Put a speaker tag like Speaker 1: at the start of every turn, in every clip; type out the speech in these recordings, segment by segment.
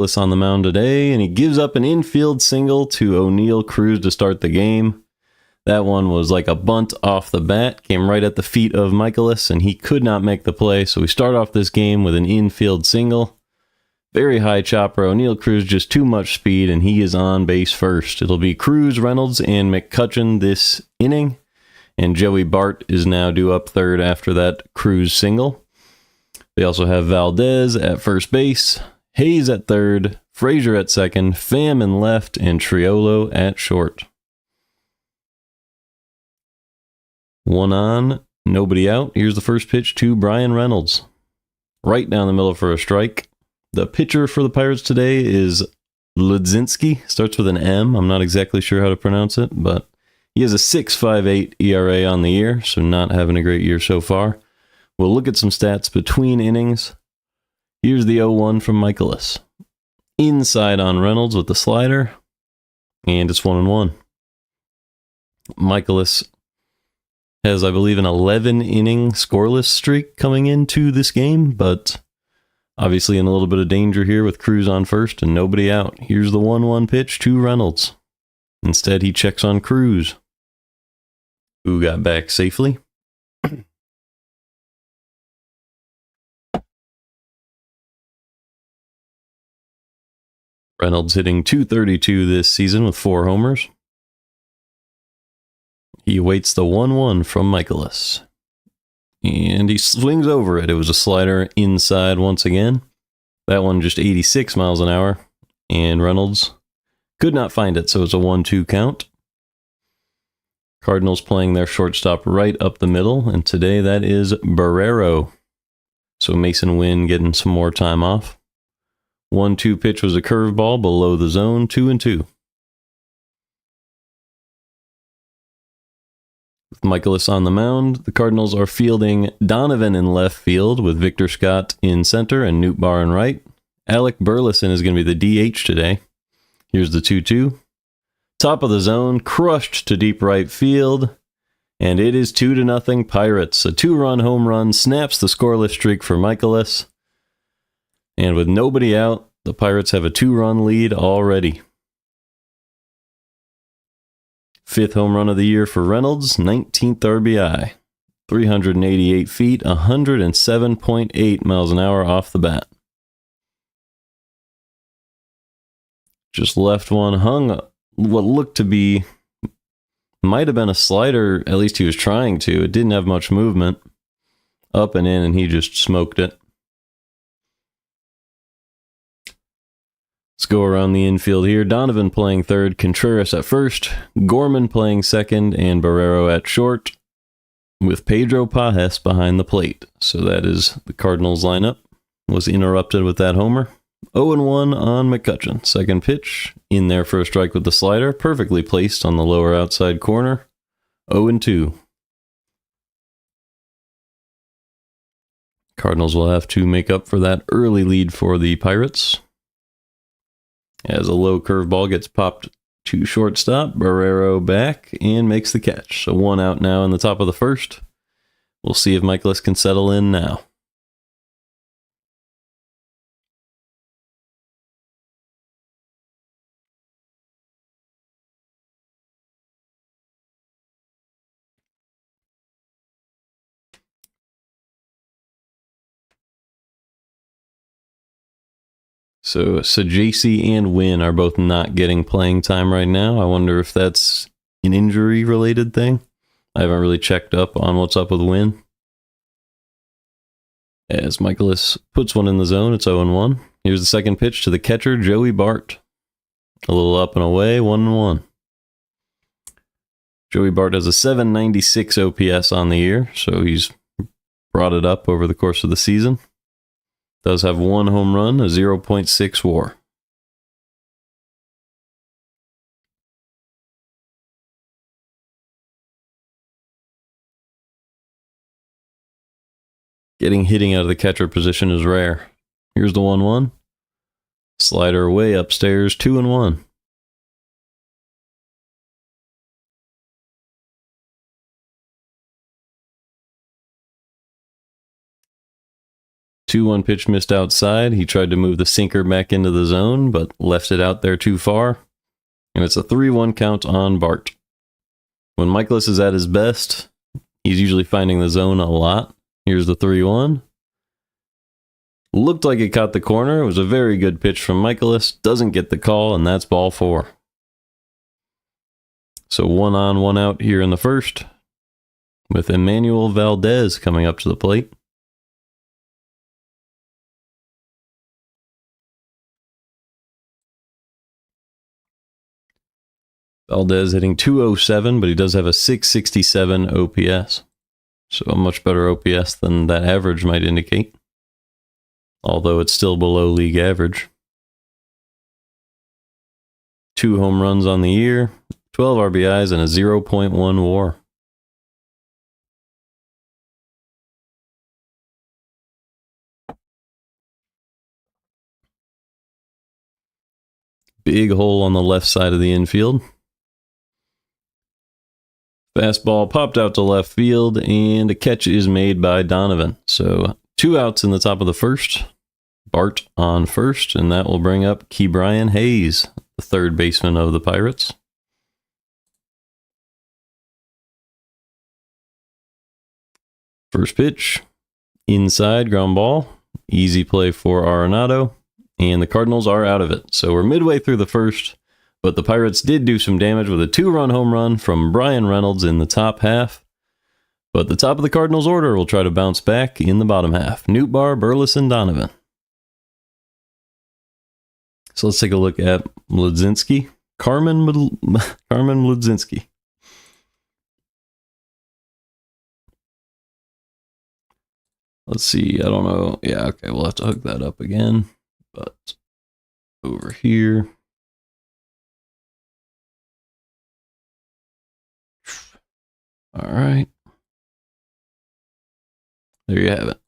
Speaker 1: Mikolas on the mound today, and he gives up an infield single to O'Neill Cruz to start the game. That one was like a bunt off the bat, came right at the feet of Mikolas, and he could not make the play. So we start off this game with an infield single. Very high chopper. O'Neill Cruz just too much speed, and he is on base first. It'll be Cruz, Reynolds, and McCutcheon this inning. And Joey Bart is now due up third after that Cruz single. They also have Valdez at first base, Hayes at third, Frazier at second, Pham in left, and Triolo at short. One on, nobody out. Here's the first pitch to Brian Reynolds. Right down the middle for a strike. The pitcher for the Pirates today is Mlodzinski. Starts with an M. I'm not exactly sure how to pronounce it, but he has a 6.58 ERA on the year, so not having a great year so far. We'll look at some stats between innings. Here's the 0-1 from Mikolas. Inside on Reynolds with the slider, and it's 1-1. Mikolas has, I believe, an 11-inning scoreless streak coming into this game, but obviously in a little bit of danger here with Cruz on first and nobody out. Here's the 1-1 pitch to Reynolds. Instead, he checks on Cruz, who got back safely. Reynolds hitting .232 this season with 4 homers. He awaits the 1-1 from Mikolas. And he swings over it. It was a slider inside once again. That one just 86 miles an hour. And Reynolds could not find it, so it's a 1-2 count. Cardinals playing their shortstop right up the middle, and today that is Barrero. So Mason Wynn getting some more time off. 1-2 pitch was a curveball below the zone, 2-2. With Mikolas on the mound, the Cardinals are fielding Donovan in left field with Victor Scott in center and Newt Barr in right. Alec Burleson is going to be the DH today. Here's the 2-2. Top of the zone, crushed to deep right field, and it is 2-0 Pirates. A 2-run home run snaps the scoreless streak for Mikolas. And with nobody out, the Pirates have a 2-run lead already. 5th home run of the year for Reynolds, 19th RBI. 388 feet, 107.8 miles an hour off the bat. Just left one, hung what looked to be, might have been a slider, at least he was trying to. It didn't have much movement. Up and in, and he just smoked it. Let's go around the infield here. Donovan playing third, Contreras at first, Gorman playing second, and Barrero at short, with Pedro Pajes behind the plate. So that is the Cardinals lineup. Was interrupted with that homer. 0-1 on McCutcheon. Second pitch, in there for a strike with the slider, perfectly placed on the lower outside corner. 0-2. Cardinals will have to make up for that early lead for the Pirates. As a low curveball gets popped to shortstop, Barrero back and makes the catch. So 1 out now in the top of the first. We'll see if Mikolas can settle in now. So Sajasi and Wynn are both not getting playing time right now. I wonder if that's an injury-related thing. I haven't really checked up on what's up with Wynn. As Mikolas puts one in the zone, it's 0-1. Here's the second pitch to the catcher, Joey Bart. A little up and away, 1-1. Joey Bart has a 796 OPS on the year, so he's brought it up over the course of the season. Does have 1 home run, a 0.6 WAR. Getting hitting out of the catcher position is rare. Here's the 1-1. Slider way upstairs, 2-1. 2-1 pitch missed outside. He tried to move the sinker back into the zone, but left it out there too far. And it's a 3-1 count on Bart. When Mikolas is at his best, he's usually finding the zone a lot. Here's the 3-1. Looked like it caught the corner. It was a very good pitch from Mikolas. Doesn't get the call, and that's ball 4. So 1 on, 1 out here in the first, with Emmanuel Valdez coming up to the plate. Valdez hitting .207, but he does have a .667 OPS. So a much better OPS than that average might indicate. Although it's still below league average. 2 home runs on the year, 12 RBIs, and a 0.1 WAR. Big hole on the left side of the infield. Fastball popped out to left field, and a catch is made by Donovan. So 2 outs in the top of the first. Bart on first, and that will bring up Ke'Bryan Hayes, the third baseman of the Pirates. First pitch, inside, ground ball. Easy play for Arenado, and the Cardinals are out of it. So we're midway through the first. But the Pirates did do some damage with a 2-run home run from Brian Reynolds in the top half. But the top of the Cardinals order will try to bounce back in the bottom half. Nootbaar, Burleson, Donovan. So let's take a look at Mlodzinski. Carmen Mlodzinski. Let's see, I don't know. Yeah, okay, we'll have to hook that up again. But over here. All right. There you have it.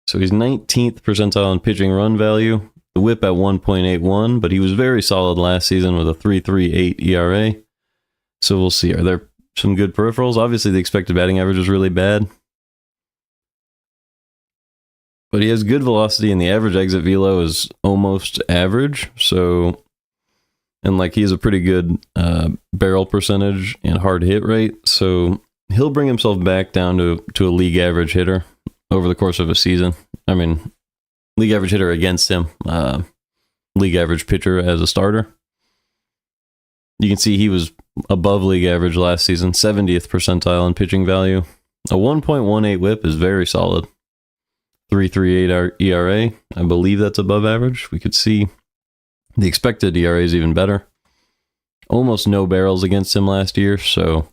Speaker 1: So he's 19th percentile in pitching run value, the whip at 1.81, but he was very solid last season with a 3.38 ERA. So we'll see. Are there some good peripherals? Obviously, the expected batting average is really bad. But he has good velocity, and the average exit velo is almost average. So, and like he has a pretty good barrel percentage and hard hit rate. So he'll bring himself back down to a league average hitter over the course of a season. I mean, league average hitter against him, league average pitcher as a starter. You can see he was above league average last season, 70th percentile in pitching value. A 1.18 whip is very solid. 3.38 ERA, I believe that's above average. We could see the expected ERA is even better. Almost no barrels against him last year, so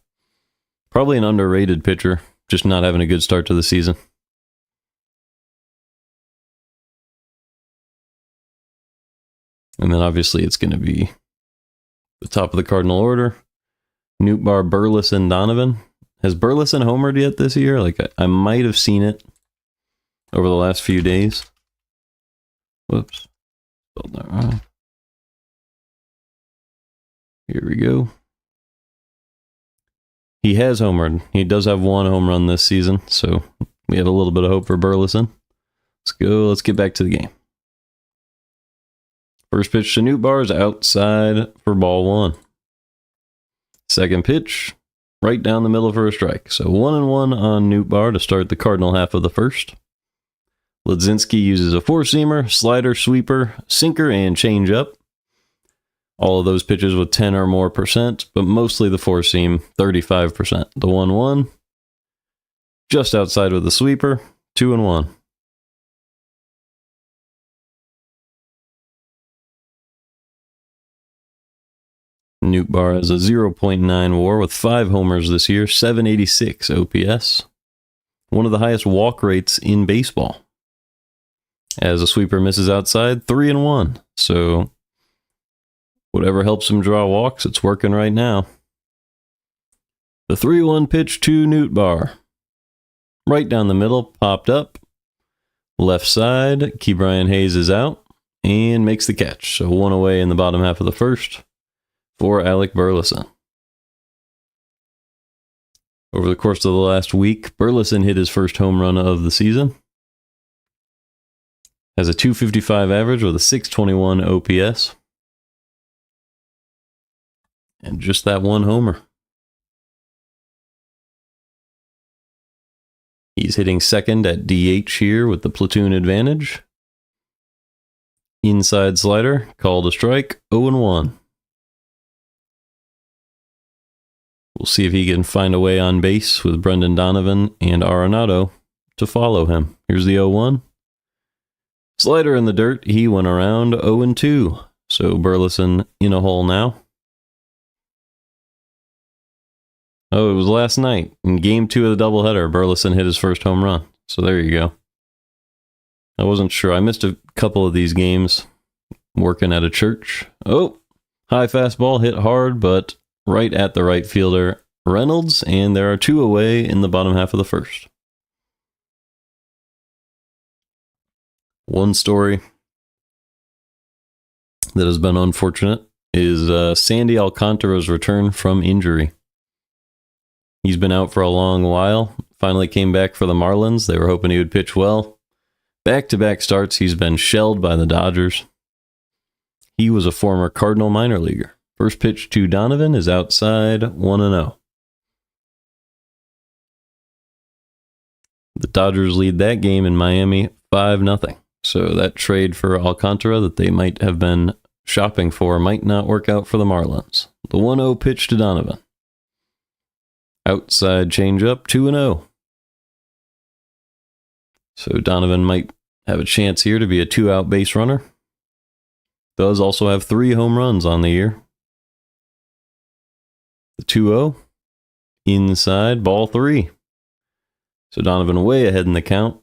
Speaker 1: probably an underrated pitcher, just not having a good start to the season. And then obviously it's going to be the top of the Cardinal order. Nootbaar, Burleson, Donovan. Has Burleson homered yet this year? Like I might have seen it over the last few days. Whoops. Spelled that wrong. Here we go. He has homered. He does have 1 home run this season, so we have a little bit of hope for Burleson. Let's go. Let's get back to the game. First pitch to Nootbaar is outside for ball 1. Second pitch, right down the middle for a strike. So 1-1 on Nootbaar to start the Cardinal half of the first. Mlodzinski uses a 4-seamer, slider, sweeper, sinker, and changeup. All of those pitches with 10 or more percent, but mostly the 4-seam, 35%. The 1-1, just outside with the sweeper, 2-1. Nootbaar has a 0.9 WAR with 5 homers this year, 786 OPS. One of the highest walk rates in baseball. As a sweeper misses outside, 3-1. So whatever helps him draw walks, it's working right now. The 3-1 pitch to Nootbaar. Right down the middle, popped up. Left side, Ke'Bryan Hayes is out and makes the catch. So 1 away in the bottom half of the first for Alec Burleson. Over the course of the last week, Burleson hit his first home run of the season. Has a 255 average with a 621 OPS. And just that one homer. He's hitting second at DH here with the platoon advantage. Inside slider, called a strike, 0-1. We'll see if he can find a way on base with Brendan Donovan and Arenado to follow him. Here's the 0-1. Slider in the dirt, he went around 0-2. So Burleson in a hole now. Oh, it was last night. In game 2 of the doubleheader, Burleson hit his first home run. So there you go. I wasn't sure. I missed a couple of these games working at a church. Oh, high fastball hit hard, but right at the right fielder, Reynolds, and there are 2 away in the bottom half of the first. One story that has been unfortunate is Sandy Alcantara's return from injury. He's been out for a long while, finally came back for the Marlins. They were hoping he would pitch well. Back-to-back starts, he's been shelled by the Dodgers. He was a former Cardinal minor leaguer. First pitch to Donovan is outside, 1-0. The Dodgers lead that game in Miami 5-0. So that trade for Alcantara that they might have been shopping for might not work out for the Marlins. The 1-0 pitch to Donovan. Outside changeup, 2-0. So Donovan might have a chance here to be a 2-out base runner. Does also have 3 home runs on the year. The 2-0. Inside, ball 3. So Donovan way ahead in the count.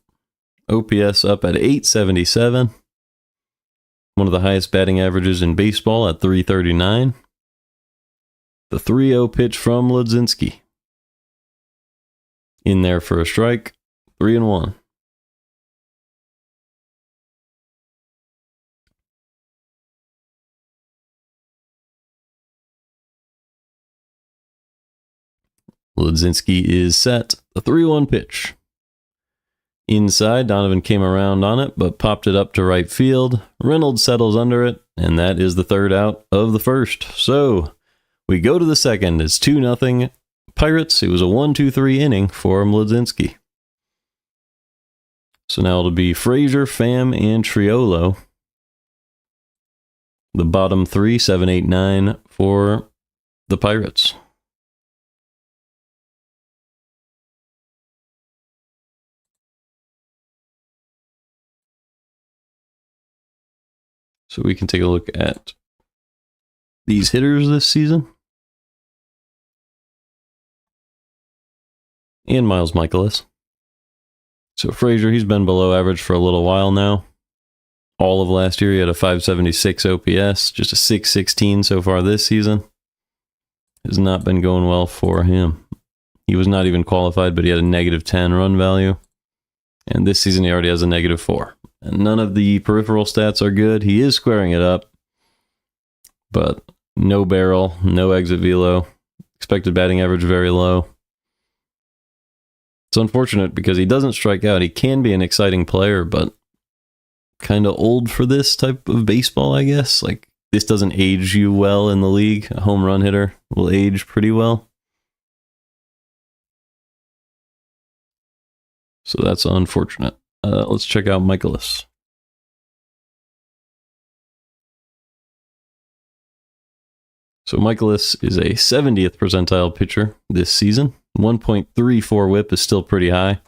Speaker 1: OPS up at 877. One of the highest batting averages in baseball at 339. The 3-0 pitch from Mlodzinski. In there for a strike, 3-1. Mlodzinski is set. The 3-1 pitch. Inside, Donovan came around on it, but popped it up to right field. Reynolds settles under it, and that is the 3rd out of the first. So, we go to the second. It's 2-0 Pirates. It was a 1-2-3 inning for Mlodzinski. So now it'll be Frazier, Pham, and Triolo. The bottom 3, 7, 8, 9 for the Pirates. So we can take a look at these hitters this season. And Miles Mikolas. So Frazier, he's been below average for a little while now. All of last year, he had a 576 OPS, just a 616 so far this season. Has not been going well for him. He was not even qualified, but he had a -10 run value. And this season, he already has a -4. And none of the peripheral stats are good. He is squaring it up, but no barrel, no exit velo. Expected batting average very low. It's unfortunate because he doesn't strike out. He can be an exciting player, but kind of old for this type of baseball, I guess. Like, this doesn't age you well in the league. A home run hitter will age pretty well. So that's unfortunate. Let's check out Mikolas. So Mikolas is a 70th percentile pitcher this season. 1.34 whip is still pretty high.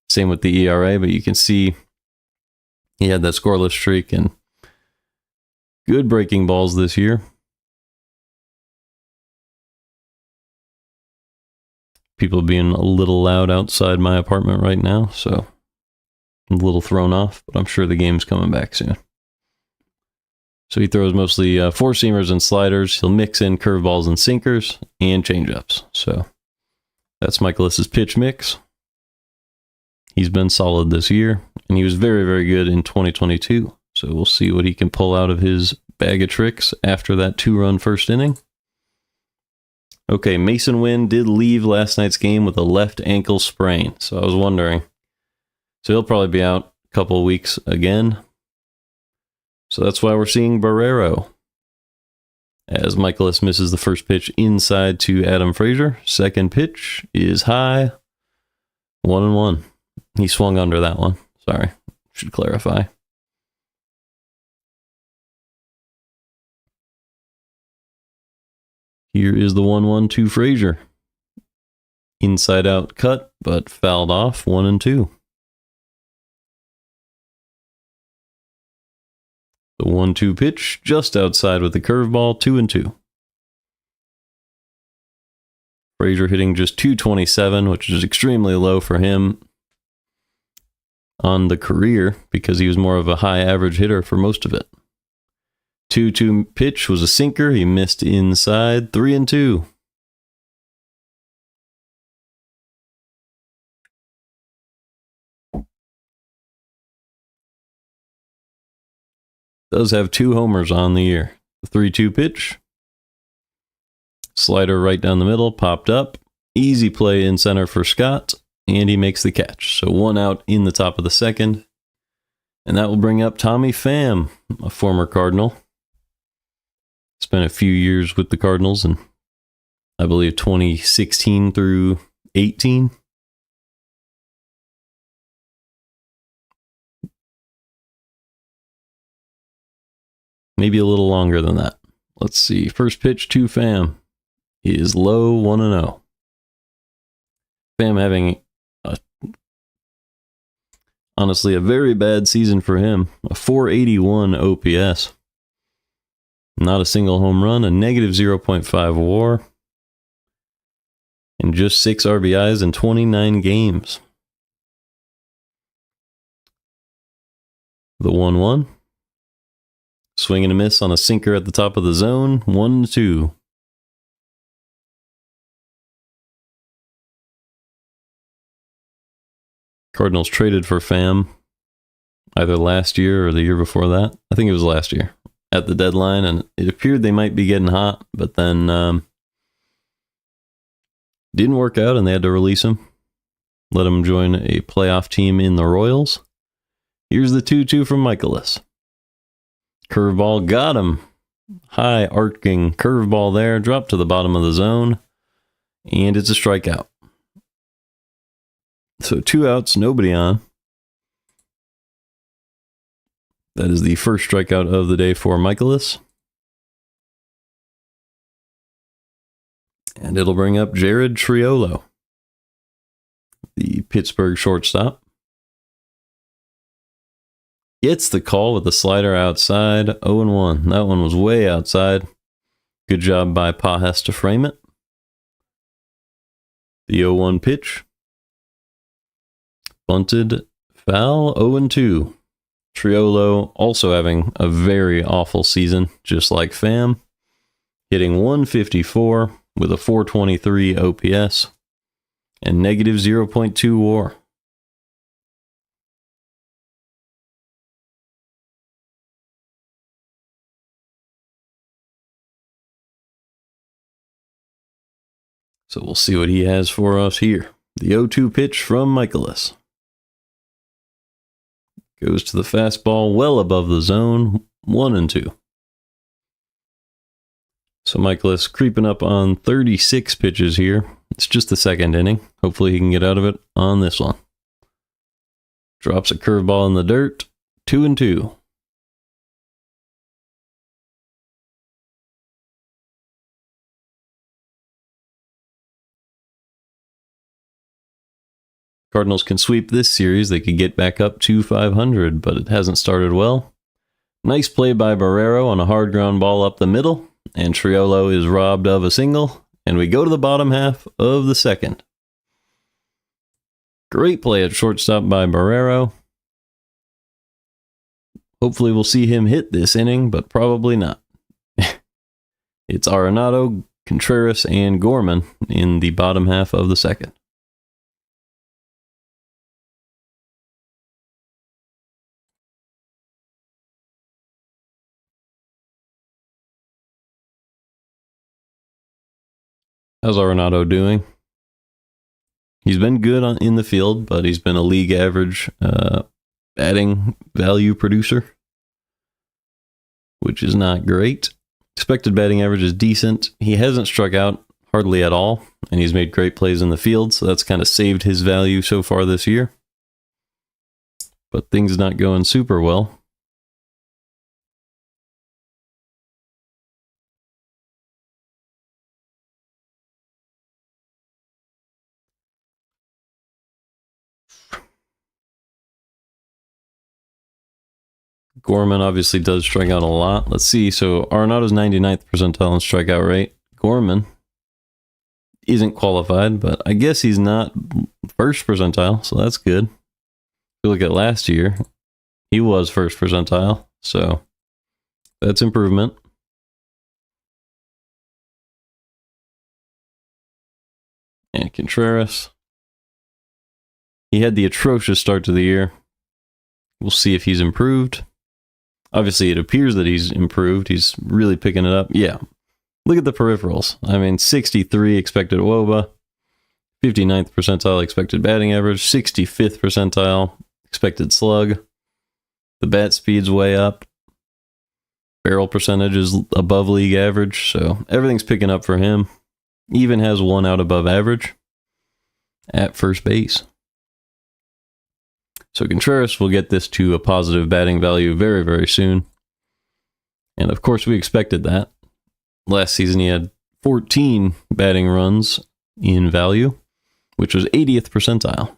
Speaker 1: Same with the ERA, but you can see he had that scoreless streak and good breaking balls this year. People being a little loud outside my apartment right now, so I'm a little thrown off, but I'm sure the game's coming back soon. So he throws mostly four-seamers and sliders. He'll mix in curveballs and sinkers and changeups. So that's Mikolas' pitch mix. He's been solid this year, and he was very, very good in 2022. So we'll see what he can pull out of his bag of tricks after that 2-run first inning. Okay, Mason Wynn did leave last night's game with a left ankle sprain, so I was wondering. So he'll probably be out a couple of weeks again. So that's why we're seeing Barrero. As Mikolas misses the first pitch inside to Adam Frazier. Second pitch is high. 1-1. He swung under that one. Sorry, should clarify. Here is the 1-1 to Frazier. Inside out cut, but fouled off. 1-2. The 1-2 pitch just outside with the curveball. 2-2. Frazier hitting just 227, which is extremely low for him on the career because he was more of a high average hitter for most of it. 2-2 pitch was a sinker. He missed inside. 3-2. Does have 2 homers on the year. The 3-2 pitch. Slider right down the middle, popped up. Easy play in center for Scott, and he makes the catch. So 1 out in the top of the second. And that will bring up Tommy Pham, a former Cardinal. Spent a few years with the Cardinals, and I believe 2016 through 18. Maybe a little longer than that. Let's see. First pitch to Pham is low, 1-0. Pham having honestly a very bad season for him. A 481 OPS. Not a single home run, a negative 0.5 WAR, and just 6 RBIs in 29 games. The 1-1. Swing and a miss on a sinker at the top of the zone. 1-2. Cardinals traded for Pham either last year or the year before that. I think it was last year at the deadline, and it appeared they might be getting hot, but then didn't work out, and they had to release him. Let him join a playoff team in the Royals. Here's the 2-2 from Mikolas. Curveball got him. High arcing curveball there, dropped to the bottom of the zone, and it's a strikeout. So 2 outs, nobody on. That is the first strikeout of the day for Mikolas. And it'll bring up Jared Triolo, the Pittsburgh shortstop. Gets the call with the slider outside. 0-1. That one was way outside. Good job by Pajes to frame it. The 0-1 pitch. Bunted, foul, 0-2. Triolo also having a very awful season, just like Pham. Hitting 154 with a 423 OPS and negative 0.2 WAR. So we'll see what he has for us here. The 0-2 pitch from Mikolas. Goes to the fastball well above the zone. 1-2. So Mikolas creeping up on 36 pitches here. It's just the second inning. Hopefully he can get out of it on this one. Drops a curveball in the dirt. 2-2. Cardinals can sweep this series. They could get back up to 500, but it hasn't started well. Nice play by Barrero on a hard ground ball up the middle, and Triolo is robbed of a single, and we go to the bottom half of the second. Great play at shortstop by Barrero. Hopefully we'll see him hit this inning, but probably not. It's Arenado, Contreras, and Gorman in the bottom half of the second. How's Arenado doing? He's been good in the field, but he's been a league average batting value producer, which is not great. Expected batting average is decent. He hasn't struck out hardly at all, and he's made great plays in the field, so that's kind of saved his value so far this year. But things not going super well. Gorman obviously does strike out a lot. Let's see. So Arenado's 99th percentile in strikeout rate. Gorman isn't qualified, but I guess he's not first percentile, so that's good. If you look at last year, he was first percentile, so that's improvement. And Contreras, he had the atrocious start to the year. We'll see if he's improved. Obviously, it appears that he's improved. He's really picking it up. Yeah. Look at the peripherals. I mean, 63 expected WOBA, 59th percentile expected batting average, 65th percentile expected slug. The bat speed's way up. Barrel percentage is above league average, so everything's picking up for him. Even has one out above average at first base. So Contreras will get this to a positive batting value very, very soon. And of course, we expected that. Last season, he had 14 batting runs in value, which was 80th percentile.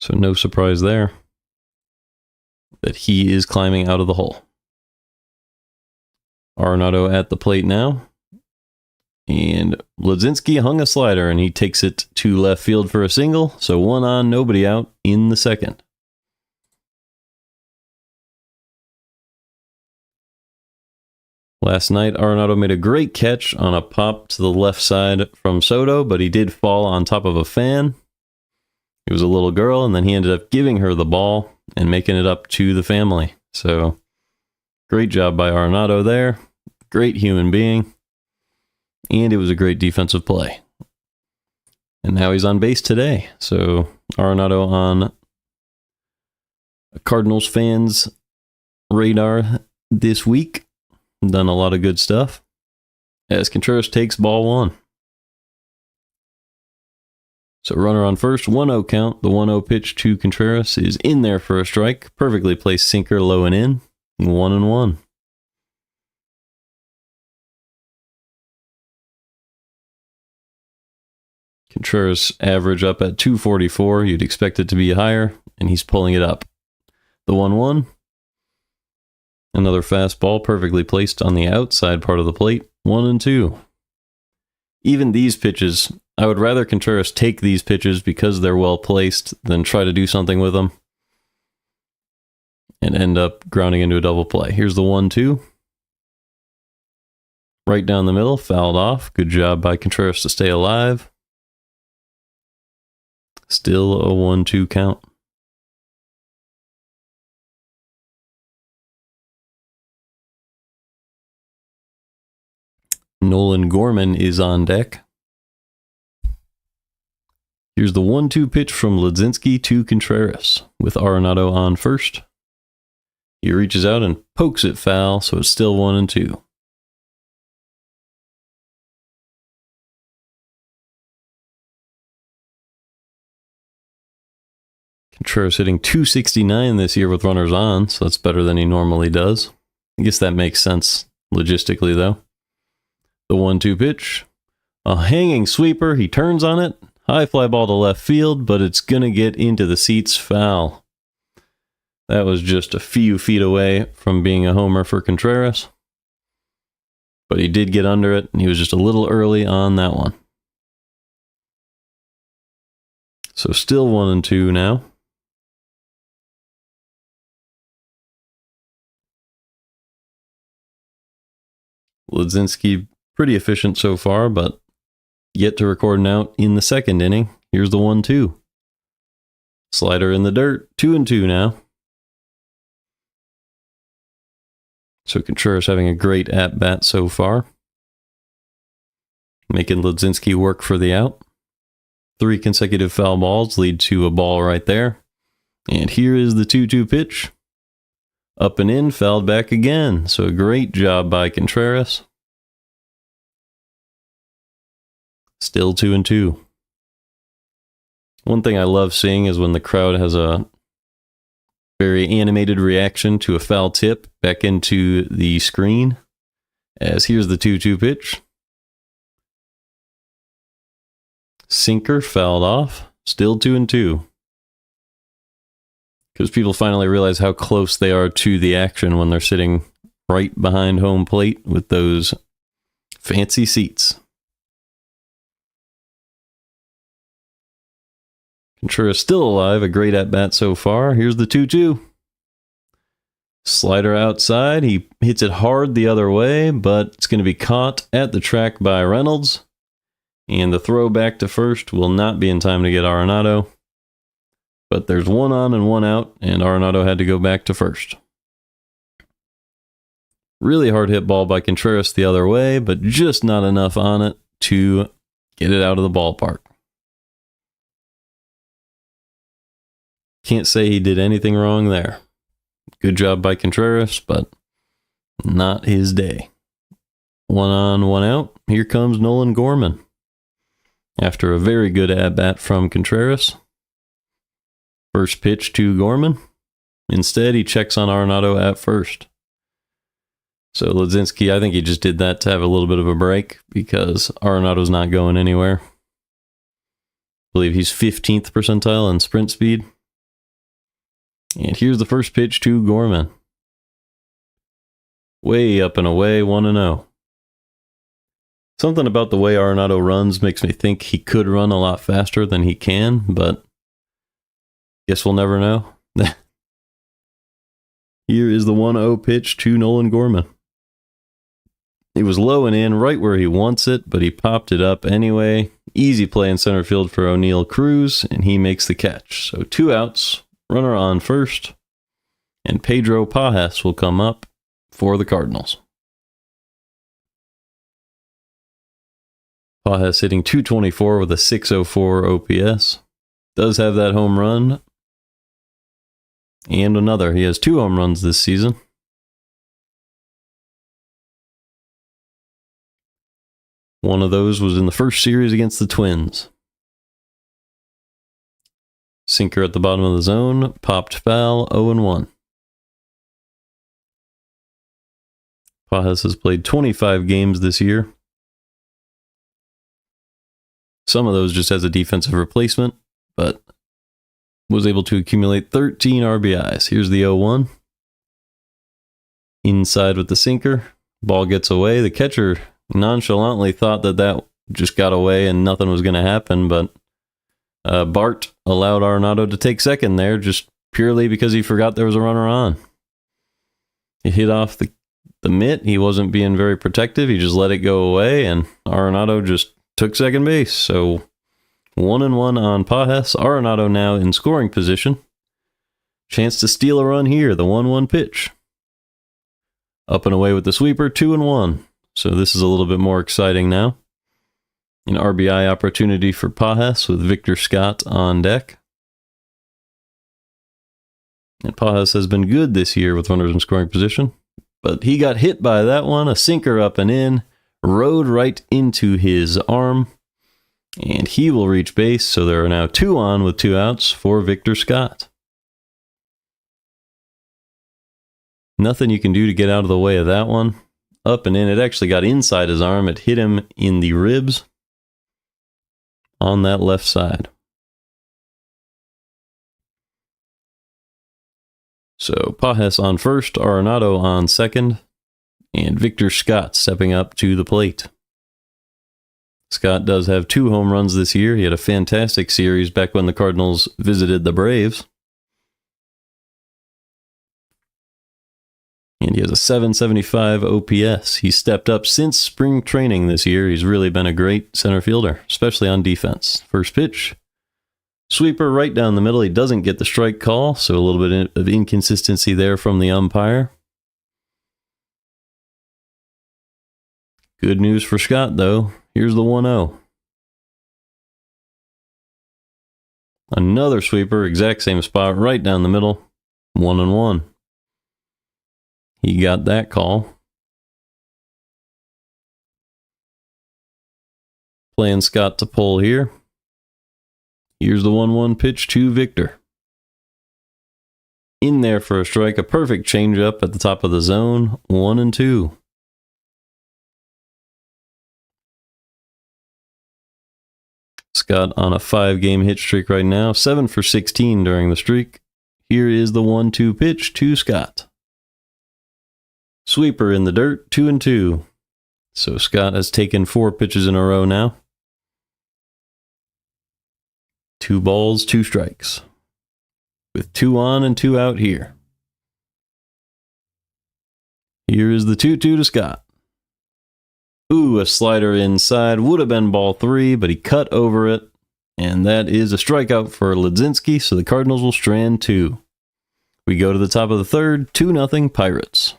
Speaker 1: So no surprise there that he is climbing out of the hole. Arenado at the plate now. And Mlodzinski hung a slider, and he takes it to left field for a single. So 1 on, nobody out in the second. Last night, Arenado made a great catch on a pop to the left side from Soto, but he did fall on top of a fan. It was a little girl, and then he ended up giving her the ball and making it up to the family. So great job by Arenado there. Great human being. And it was a great defensive play. And now he's on base today. So Arenado on Cardinals fans' radar this week. Done a lot of good stuff. As Contreras takes ball 1. So runner on first, 1-0 count. The 1-0 pitch to Contreras is in there for a strike. Perfectly placed sinker, low and in. 1-1. Contreras average up at 244. You'd expect it to be higher, and he's pulling it up. The 1-1. Another fastball perfectly placed on the outside part of the plate. 1-2. Even these pitches, I would rather Contreras take these pitches because they're well placed than try to do something with them and end up grounding into a double play. Here's the 1-2. Right down the middle, fouled off. Good job by Contreras to stay alive. Still a 1-2 count. Nolan Gorman is on deck. Here's the 1-2 pitch from Mlodzinski to Contreras with Arenado on first. He reaches out and pokes it foul, so it's still 1-2. Contreras hitting .269 this year with runners on, so that's better than he normally does. I guess that makes sense logistically, though. The 1-2 pitch. A hanging sweeper. He turns on it. High fly ball to left field, but it's going to get into the seats, foul. That was just a few feet away from being a homer for Contreras. But he did get under it, and he was just a little early on that one. So still 1-2 now. Mlodzinski pretty efficient so far, but yet to record an out in the second inning. Here's the 1-2. Slider in the dirt. 2-2 now. So Contreras having a great at-bat so far. making Mlodzinski work for the out. 3 consecutive foul balls lead to a ball right there. And here is the 2-2 pitch. Up and in, fouled back again. So a great job by Contreras. Still 2-2. One thing I love seeing is when the crowd has a very animated reaction to a foul tip back into the screen. As here's the 2-2 pitch. Sinker fouled off. Still 2-2. Because people finally realize how close they are to the action when they're sitting right behind home plate with those fancy seats. Contreras still alive, a great at-bat so far. Here's the 2-2. Slider outside. He hits it hard the other way, but it's going to be caught at the track by Reynolds. And the throw back to first will not be in time to get Arenado. But there's 1 on and 1 out, and Arenado had to go back to first. Really hard hit ball by Contreras the other way, but just not enough on it to get it out of the ballpark. Can't say he did anything wrong there. Good job by Contreras, but not his day. 1 on, 1 out. Here comes Nolan Gorman. After a very good at-bat from Contreras. First pitch to Gorman. Instead, he checks on Arenado at first. So Mlodzinski, I think he just did that to have a little bit of a break because Arenado's not going anywhere. I believe he's 15th percentile in sprint speed. And here's the first pitch to Gorman. Way up and away, 1-0. Something about the way Arenado runs makes me think he could run a lot faster than he can, but guess we'll never know. Here is the 1-0 pitch to Nolan Gorman. It was low and in, right where he wants it, but he popped it up anyway. Easy play in center field for O'Neill Cruz, and he makes the catch. So 2 outs, runner on first, and Pedro Pajas will come up for the Cardinals. Pajas hitting .224 with a .604 OPS. Does have that home run. And another. He has 2 home runs this season. One of those was in the first series against the Twins. Sinker at the bottom of the zone. Popped foul, 0-1. Pajas has played 25 games this year. Some of those just as a defensive replacement, but was able to accumulate 13 RBIs. Here's the 0-1. Inside with the sinker. Ball gets away. The catcher nonchalantly thought that just got away and nothing was going to happen, but Bart allowed Arenado to take second there just purely because he forgot there was a runner on. He hit off the mitt. He wasn't being very protective. He just let it go away, and Arenado just took second base. So 1-1 on Pajas. Arenado now in scoring position. Chance to steal a run here. The 1-1 pitch. Up and away with the sweeper. 2-1. So this is a little bit more exciting now. An RBI opportunity for Pajas with Victor Scott on deck. And Pajas has been good this year with runners in scoring position. But he got hit by that one. A sinker up and in. Rode right into his arm. And he will reach base. So there are now 2 on with 2 outs for Victor Scott. Nothing you can do to get out of the way of that one. Up and in. It actually got inside his arm. It hit him in the ribs on that left side. So Pajas on first, Arenado on second, and Victor Scott stepping up to the plate. Scott does have 2 home runs this year. He had a fantastic series back when the Cardinals visited the Braves. And he has a .775 OPS. He stepped up since spring training this year. He's really been a great center fielder, especially on defense. First pitch. Sweeper right down the middle. He doesn't get the strike call, so a little bit of inconsistency there from the umpire. Good news for Scott, though. Here's the 1-0. Another sweeper, exact same spot, right down the middle. 1-1. He got that call. Playing Scott to pull here. Here's the 1-1 pitch to Victor. In there for a strike, a perfect changeup at the top of the zone. 1-2. Scott on a 5-game hit streak right now, 7 for 16 during the streak. Here is the 1-2 pitch to Scott. Sweeper in the dirt, 2-2. So Scott has taken 4 pitches in a row now. 2 balls, 2 strikes. With 2 on and 2 out here. Here is the 2-2 to Scott. Ooh, a slider inside. Would have been ball 3, but he cut over it. And that is a strikeout for Mlodzinski, so the Cardinals will strand 2. We go to the top of the third, 2-0 Pirates.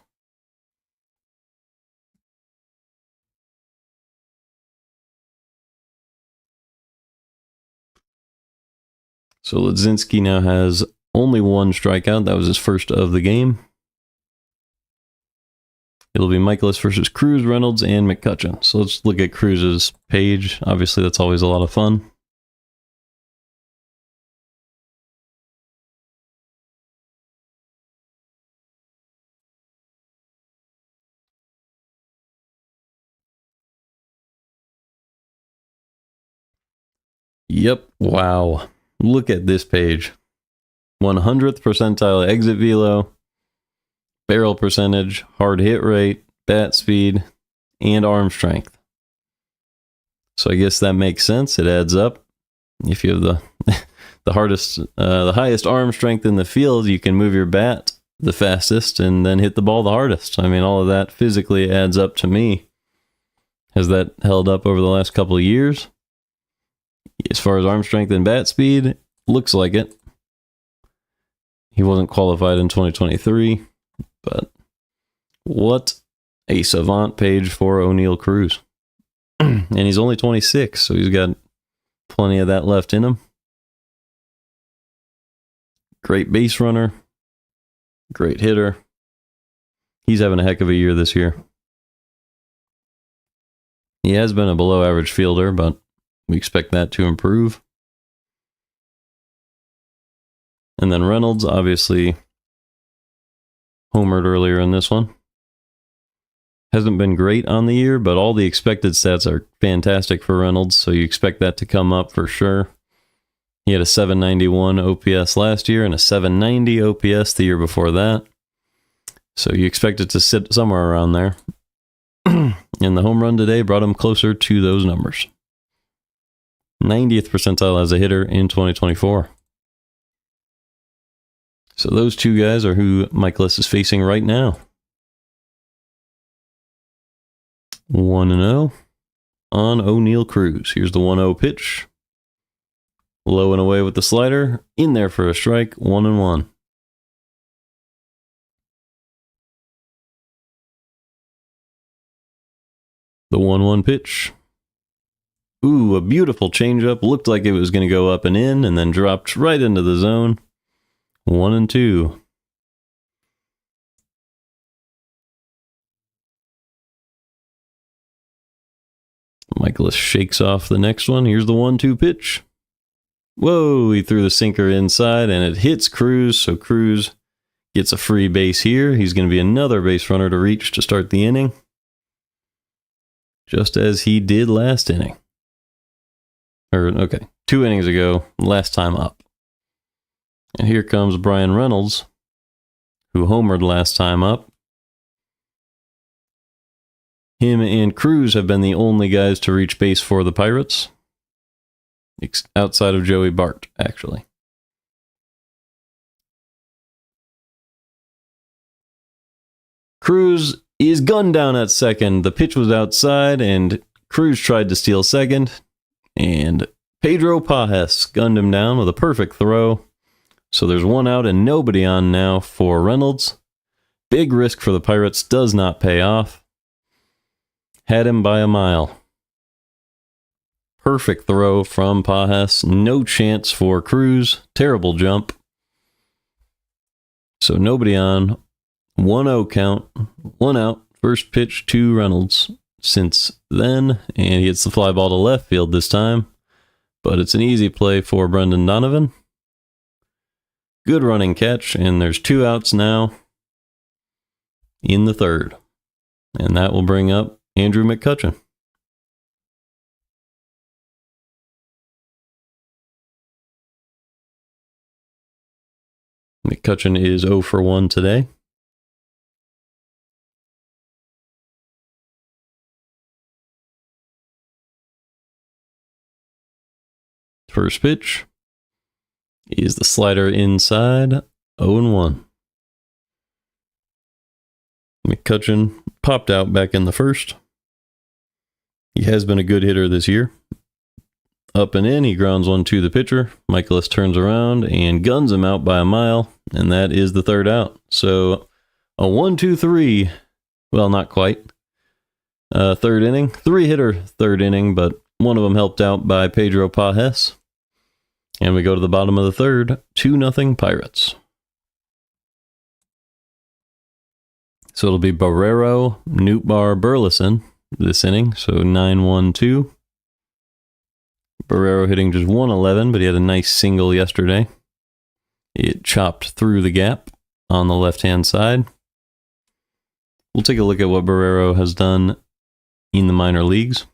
Speaker 1: So Mlodzinski now has only 1 strikeout. That was his first of the game. It'll be Mikolas versus Cruz, Reynolds, and McCutcheon. So let's look at Cruz's page. Obviously, that's always a lot of fun. Yep, wow. Look at this page. 100th percentile exit velo, barrel percentage, hard hit rate, bat speed, and arm strength. So I guess that makes sense. It adds up. If you have the highest arm strength in the field, you can move your bat the fastest and then hit the ball the hardest. I mean, all of that physically adds up to me. Has that held up over the last couple of years? As far as arm strength and bat speed, looks like it. He wasn't qualified in 2023, but what a savant page for Oneil Cruz. And he's only 26, so he's got plenty of that left in him. Great base runner. Great hitter. He's having a heck of a year this year. He has been a below average fielder, but we expect that to improve. And then Reynolds, obviously, homered earlier in this one. Hasn't been great on the year, but all the expected stats are fantastic for Reynolds, so you expect that to come up for sure. He had a 791 OPS last year and a 790 OPS the year before that. So you expect it to sit somewhere around there. And the home run today brought him closer to those numbers. 90th percentile as a hitter in 2024. So those two guys are who Mikolas is facing right now. 1-0 on Oneil Cruz. Here's the 1-0 pitch. Low and away with the slider. In there for a strike. 1-1. The 1-1 pitch. Ooh, a beautiful changeup. Looked like it was going to go up and in, and then dropped right into the zone. 1-2. Mikolas shakes off the next one. Here's the 1-2 pitch. Whoa, he threw the sinker inside, and it hits Cruz, so Cruz gets a free base here. He's going to be another base runner to reach to start the inning, just as he did last inning. 2 innings ago, last time up. And here comes Brian Reynolds, who homered last time up. Him and Cruz have been the only guys to reach base for the Pirates, outside of Joey Bart, actually. Cruz is gunned down at second. The pitch was outside, and Cruz tried to steal second, and Pedro Pajes gunned him down with a perfect throw. So there's 1 out and nobody on now for Reynolds. Big risk for the Pirates, does not pay off. Had him by a mile. Perfect throw from Pajes. No chance for Cruz. Terrible jump. So nobody on. 1-0 count. 1 out. First pitch to Reynolds. Since then, and he hits the fly ball to left field this time. But it's an easy play for Brendan Donovan. Good running catch, and there's 2 outs now in the third. And that will bring up Andrew McCutchen. McCutchen is 0 for 1 today. First pitch is the slider inside, 0-1. McCutchen popped out back in the first. He has been a good hitter this year. Up and in, he grounds one to the pitcher. Mikolas turns around and guns him out by a mile, and that is the third out. So a 1-2-3, well, not quite. Third inning, 3-hitter third inning, but one of them helped out by Pedro Pajes. And we go to the bottom of the third, 2-0 Pirates. So it'll be Barrero, Nootbaar, Burleson this inning, so 9-1-2. Barrero hitting just 111, but he had a nice single yesterday. It chopped through the gap on the left-hand side. We'll take a look at what Barrero has done in the minor leagues.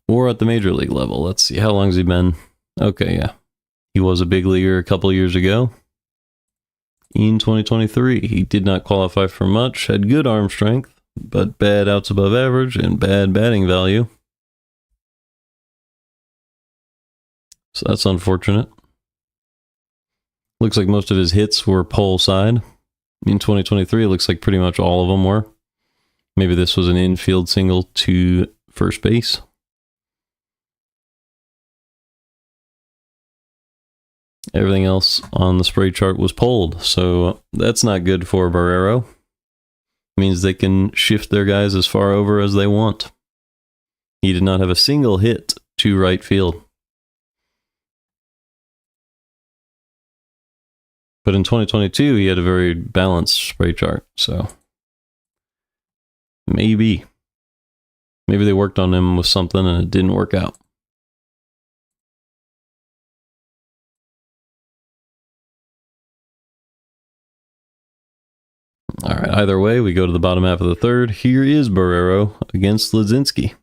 Speaker 1: Or at the major league level. Let's see, how long has he been? Okay, yeah. He was a big leaguer a couple years ago. In 2023, he did not qualify for much, had good arm strength, but bad outs above average and bad batting value. So that's unfortunate. Looks like most of his hits were pole side. In 2023, it looks like pretty much all of them were. Maybe this was an infield single to first base. Everything else on the spray chart was poled, so that's not good for Barrero. Means they can shift their guys as far over as they want. He did not have a single hit to right field. But in 2022, he had a very balanced spray chart, so maybe they worked on him with something and it didn't work out. All right, either way, we go to the bottom half of the third. Here is Barrero against Mlodzinski.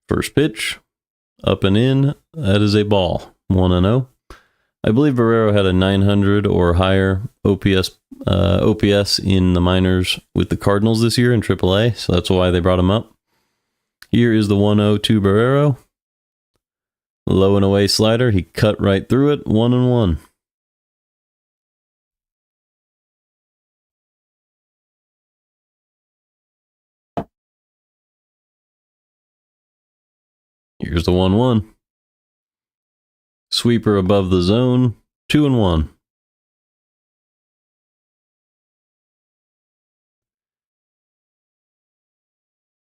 Speaker 1: First pitch, up and in. That is a ball, 1-0. I believe Barrero had a 900 or higher OPS in the minors with the Cardinals this year in AAA, so that's why they brought him up. Here is the 1-0 to Barrero. Low and away slider. He cut right through it, 1-1. Here's the 1-1. Sweeper above the zone, 2-1.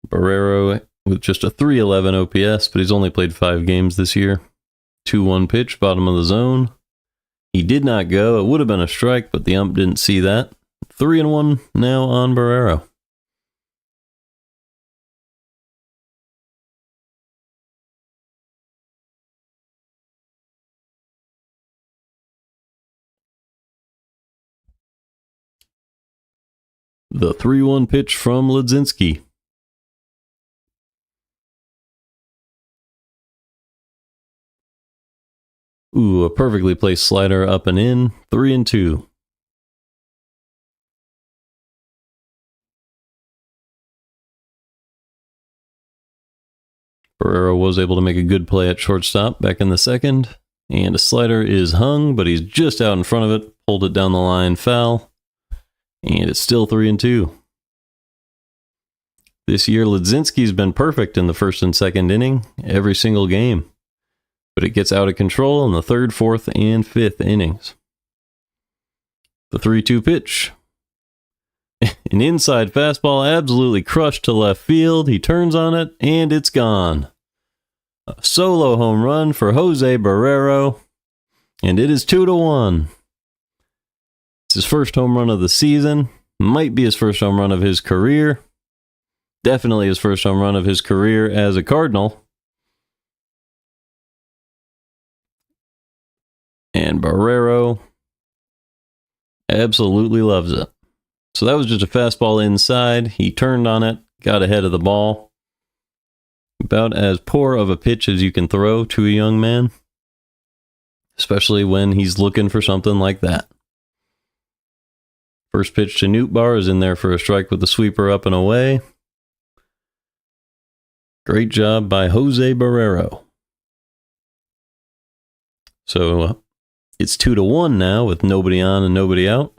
Speaker 1: Barrero with just a 311 OPS, but he's only played 5 games this year. 2-1 pitch, bottom of the zone. He did not go. It would have been a strike, but the ump didn't see that. 3-1 now on Barrero. The 3-1 pitch from Mlodzinski. Ooh, a perfectly placed slider up and in. 3-2. Barrero was able to make a good play at shortstop back in the second. And a slider is hung, but he's just out in front of it. Pulled it down the line, foul. And it's still 3-2. This year, Mlodzinski's been perfect in the first and second inning, every single game. But it gets out of control in the third, fourth, and fifth innings. The 3-2 pitch. An inside fastball absolutely crushed to left field. He turns on it, and it's gone. A solo home run for Jose Barrero, and it is 2-1. It's his first home run of the season. Might be his first home run of his career. Definitely his first home run of his career as a Cardinal. And Barrero absolutely loves it. So that was just a fastball inside. He turned on it, got ahead of the ball. About as poor of a pitch as you can throw to a young man, especially when he's looking for something like that. First pitch to Nootbaar is in there for a strike with the sweeper up and away. Great job by Jose Barrero. So it's 2-1 now with nobody on and nobody out.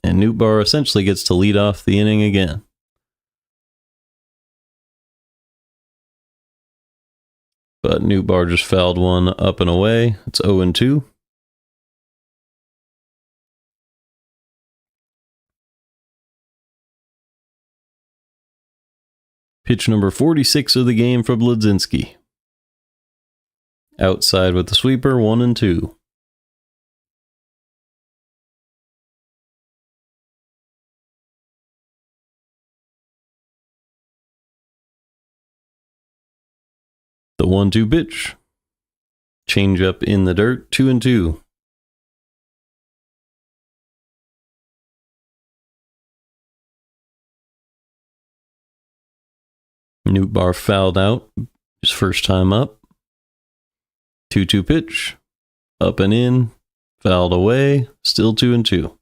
Speaker 1: And Nootbaar essentially gets to lead off the inning again. But Nootbaar just fouled one up and away. It's 0-2. Pitch number 46 of the game for Mlodzinski. Outside with the sweeper, 1-2. The 1-2 pitch. Change up in the dirt, 2-2. Nootbaar fouled out his first time up. 2-2 pitch. Up and in. Fouled away. Still 2-2.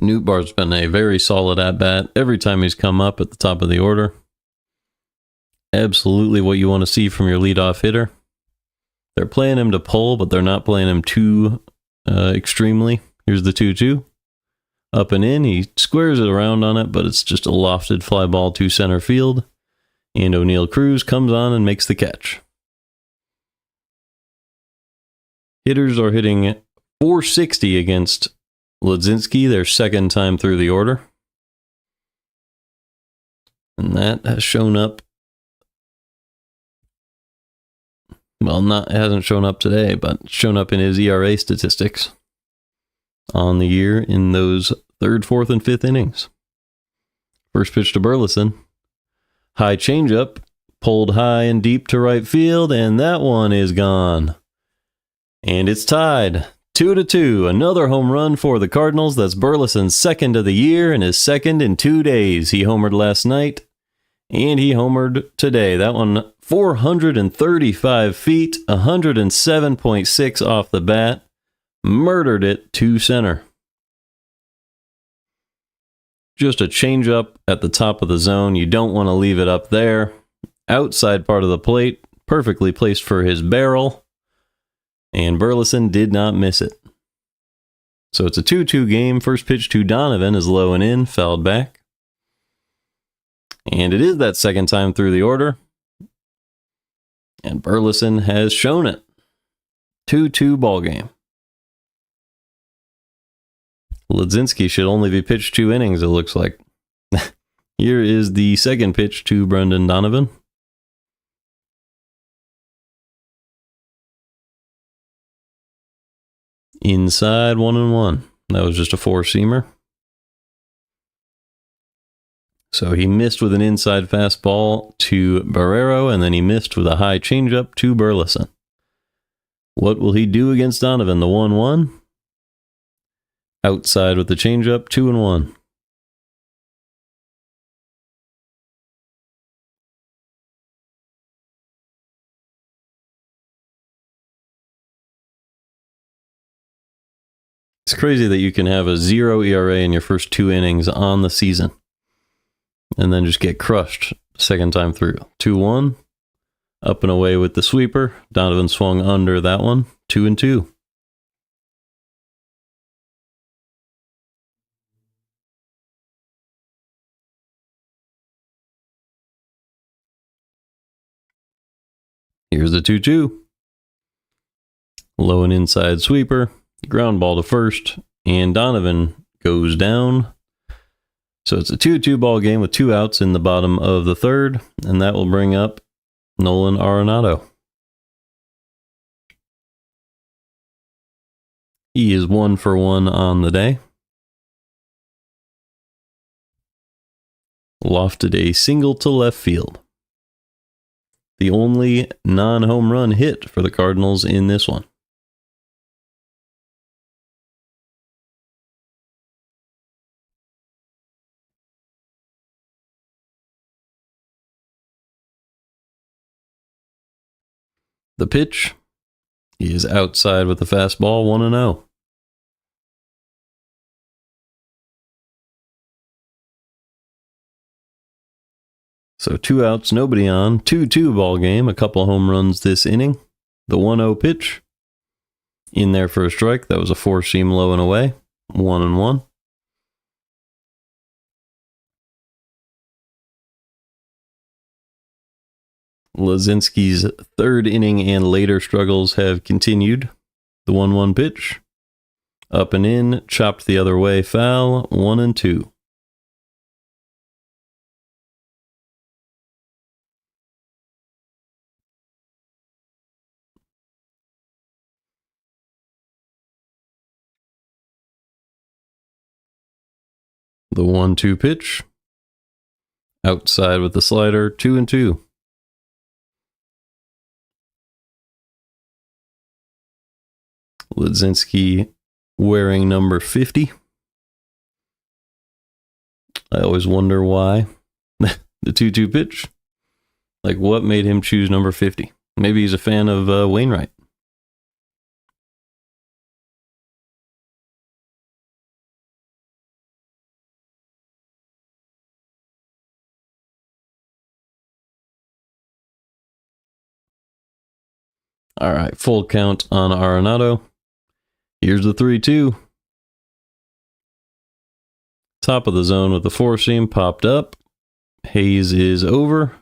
Speaker 1: Nootbaar's been a very solid at-bat every time he's come up at the top of the order. Absolutely what you want to see from your leadoff hitter. They're playing him to pull, but they're not playing him too extremely. Here's the 2-2. Up and in. He squares it around on it, but it's just a lofted fly ball to center field. And Oneil Cruz comes on and makes the catch. Hitters are hitting .460 against Mlodzinski, their second time through the order. And that has shown up. Well, it hasn't shown up today, but shown up in his ERA statistics on the year in those third, fourth, and fifth innings. First pitch to Burleson. High changeup, pulled high and deep to right field, and that one is gone. And it's tied 2-2. Another home run for the Cardinals. That's Burleson's second of the year and his second in 2 days. He homered last night, and he homered today. That one 435 feet, 107.6 off the bat. Murdered it to center. Just a changeup at the top of the zone. You don't want to leave it up there. Outside part of the plate, perfectly placed for his barrel. And Burleson did not miss it. So it's a 2-2 game. First pitch to Donovan is low and in, fouled back. And it is that second time through the order. And Burleson has shown it. 2-2 ball game. Mlodzinski should only be pitched 2 innings, it looks like. Here is the second pitch to Brendan Donovan. Inside, 1-1. That was just a 4-seamer. So he missed with an inside fastball to Barrero, and then he missed with a high changeup to Burleson. What will he do against Donovan? The 1-1. Outside with the changeup, 2-1. It's crazy that you can have a 0 ERA in your first 2 innings on the season and then just get crushed second time through. 2-1. Up and away with the sweeper. Donovan swung under that one. 2-2. Here's the 2-2. Low and inside sweeper, ground ball to first, and Donovan goes down. So it's a 2-2 ball game with 2 outs in the bottom of the third, and that will bring up Nolan Arenado. He is 1 for 1 on the day. Lofted a single to left field. The only non-home run hit for the Cardinals in this one. The pitch is outside with the fastball, 1-0. So 2 outs, nobody on. 2-2 ball game, a couple home runs this inning. The 1-0 pitch in there for a strike. That was a 4-seam low and away. 1-1. Mlodzinski's third inning and later struggles have continued. The 1-1 pitch. Up and in, chopped the other way, foul, 1-2. The 1-2 pitch. Outside with the slider, 2-2. Mlodzinski wearing number 50. I always wonder why. The 2-2 pitch. Like, what made him choose number 50? Maybe he's a fan of Wainwright. All right, full count on Arenado. Here's the 3-2. Top of the zone with the 4-seam popped up. Hayes is over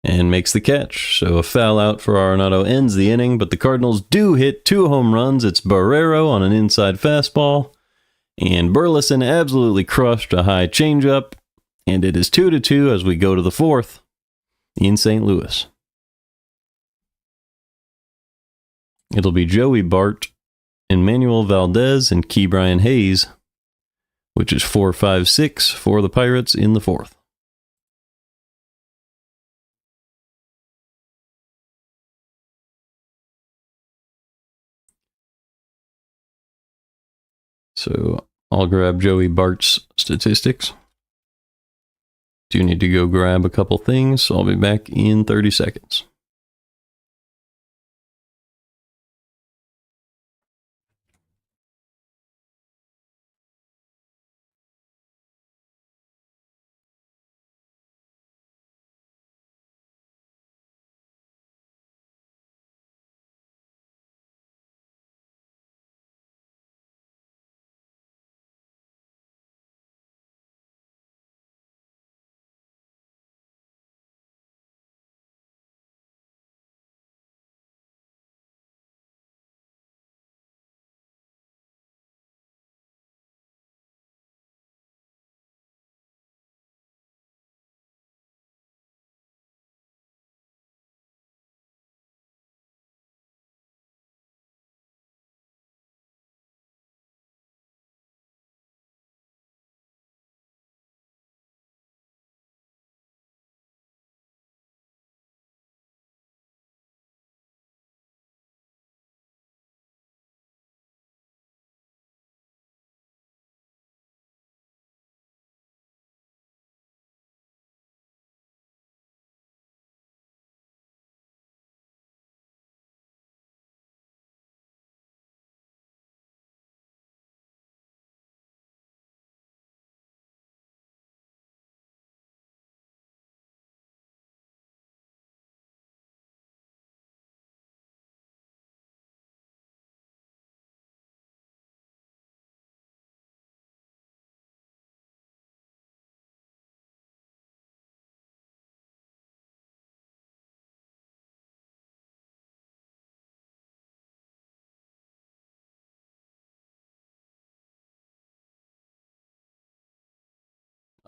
Speaker 1: and makes the catch. So a foul out for Arenado ends the inning, but the Cardinals do hit 2 home runs. It's Barrero on an inside fastball, and Burleson absolutely crushed a high changeup, and it is 2-2 as we go to the 4th in St. Louis. It'll be Joey Bart, Emmanuel Valdez, and Ke'Bryan Hayes, which is 4-5-6 for the Pirates in the 4th. So I'll grab Joey Bart's statistics. Do need to go grab a couple things, so I'll be back in 30 seconds.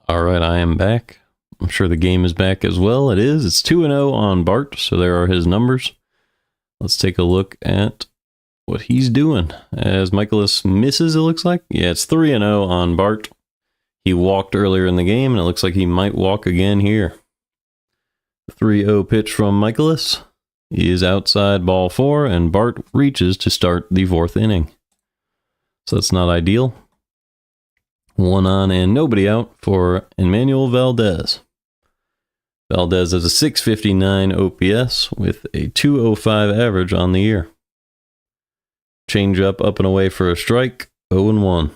Speaker 1: All right, I am back. I'm sure the game is back as well. It is. It's 2-0 on Bart, so there are his numbers. Let's take a look at what he's doing. As Mikolas misses, it looks like. Yeah, it's 3-0 on Bart. He walked earlier in the game, and it looks like he might walk again here. 3-0 pitch from Mikolas is outside ball 4, and Bart reaches to start the 4th inning. So that's not ideal. 1 on and nobody out for Emmanuel Valdez. Valdez has a 659 OPS with a 205 average on the year. Changeup up and away for a strike, 0-1.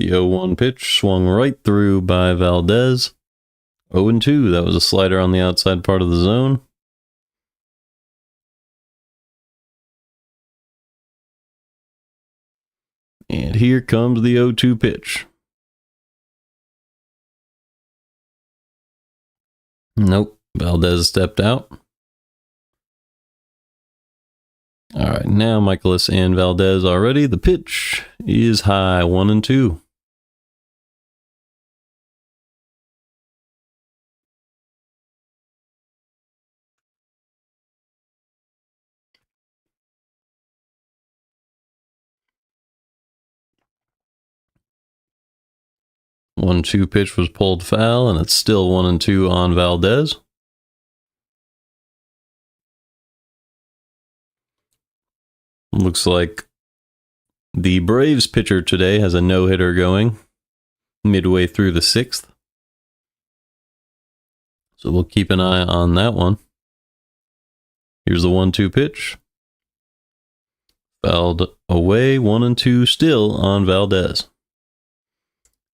Speaker 1: The 0-1 pitch swung right through by Valdez. 0-2, that was a slider on the outside part of the zone. And here comes the 0-2 pitch. Nope, Valdez stepped out. All right, now Mikolas and Valdez are ready. The pitch is high, 1-2. One-two pitch was pulled foul, and it's still 1-2 on Valdez. Looks like the Braves pitcher today has a no-hitter going midway through the 6th. So we'll keep an eye on that one. Here's the 1-2 pitch. Fouled away, 1-2 still on Valdez.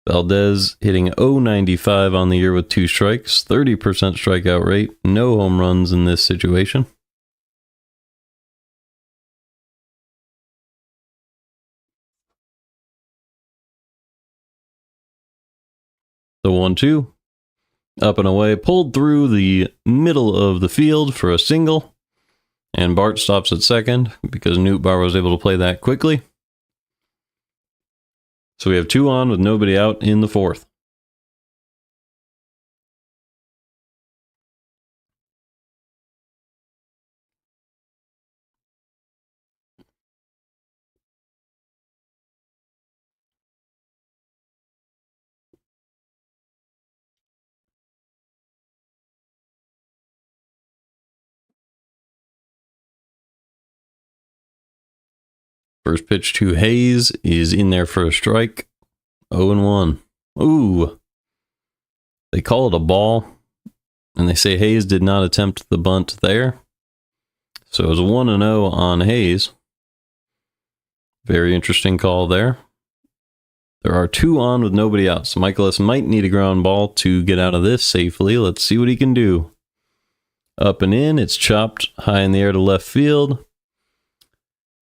Speaker 1: Valdez hitting .095 on the year with 2 strikes, 30% strikeout rate, no home runs in this situation. The 1-2, up and away, pulled through the middle of the field for a single, and Bart stops at second because Nootbaar was able to play that quickly. So we have 2 on with nobody out in the 4th. First pitch to Hayes is in there for a strike. 0-1. Ooh. They call it a ball, and they say Hayes did not attempt the bunt there. So it was a 1-0 on Hayes. Very interesting call there. There are 2 on with nobody out, so Mikolas might need a ground ball to get out of this safely. Let's see what he can do. Up and in, it's chopped high in the air to left field.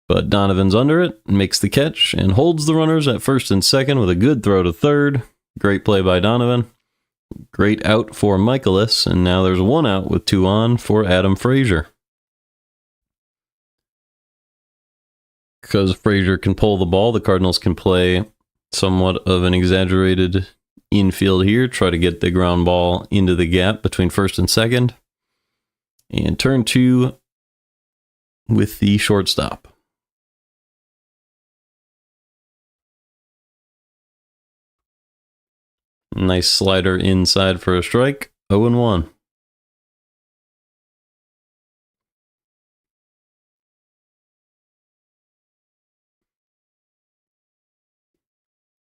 Speaker 1: But Donovan's under it, makes the catch, and holds the runners at first and second with a good throw to third. Great play by Donovan. Great out for Mikolas, and now there's 1 out with 2 on for Adam Frazier. Because Frazier can pull the ball, the Cardinals can play somewhat of an exaggerated infield here, try to get the ground ball into the gap between first and second, and turn 2 with the shortstop. Nice slider inside for a strike. 0-1.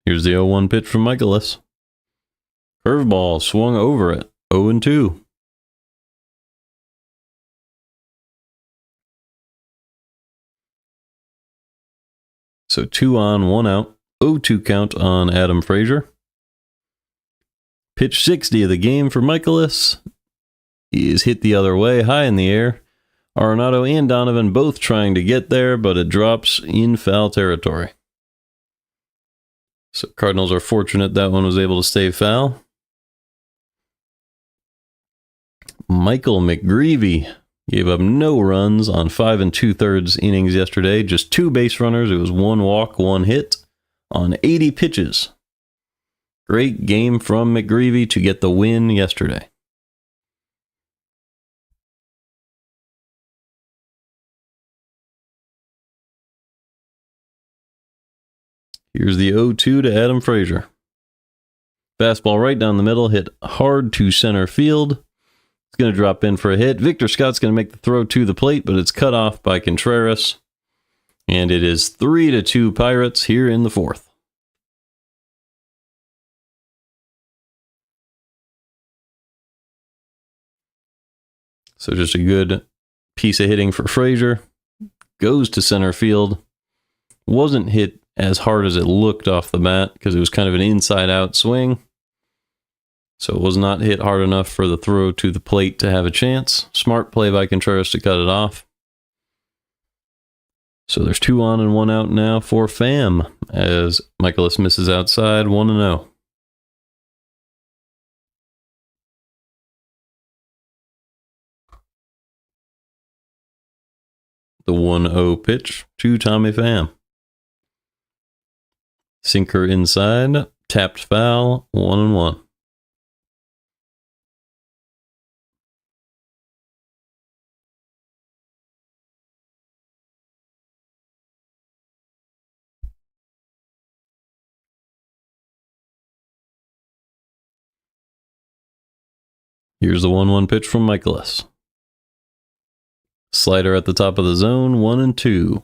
Speaker 1: Here's the 0-1 pitch from Mikolas. Curveball swung over it. 0-2. So 2 on, 1 out. 0-2 count on Adam Frazier. Pitch 60 of the game for Mikolas. He is hit the other way, high in the air. Arenado and Donovan both trying to get there, but it drops in foul territory. So Cardinals are fortunate that one was able to stay foul. Michael McGreevy gave up no runs on 5 2/3 innings yesterday. Just 2 base runners. It was 1 walk, 1 hit on 80 pitches. Great game from McGreevy to get the win yesterday. Here's the 0-2 to Adam Frazier. Fastball right down the middle, hit hard to center field. It's going to drop in for a hit. Victor Scott's going to make the throw to the plate, but it's cut off by Contreras. And it is 3-2 Pirates here in the 4th. So just a good piece of hitting for Frazier. Goes to center field. Wasn't hit as hard as it looked off the bat because it was kind of an inside-out swing. So it was not hit hard enough for the throw to the plate to have a chance. Smart play by Contreras to cut it off. So there's 2 on and 1 out now for Pham as Mikolas misses outside 1-0. The 1-0 pitch to Tommy Pham. Sinker inside, tapped foul, 1-1. Here's the 1-1 pitch from Mikolas. Slider at the top of the zone, 1-2.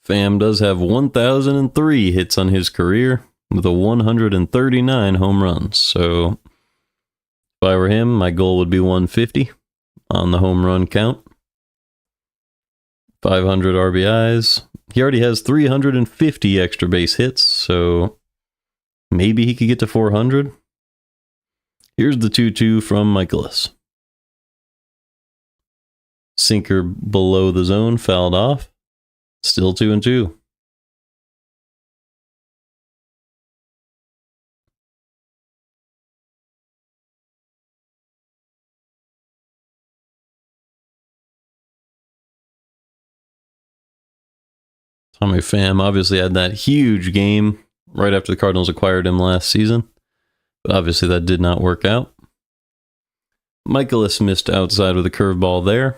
Speaker 1: Pham does have 1,003 hits on his career with a 139 home runs. So if I were him, my goal would be 150 on the home run count. 500 RBIs. He already has 350 extra base hits, so maybe he could get to 400. Here's the 2-2 from Mikolas. Sinker below the zone, fouled off. Still 2-2. Tommy Pham obviously had that huge game right after the Cardinals acquired him last season, but obviously that did not work out. Mikolas missed outside with a curveball there.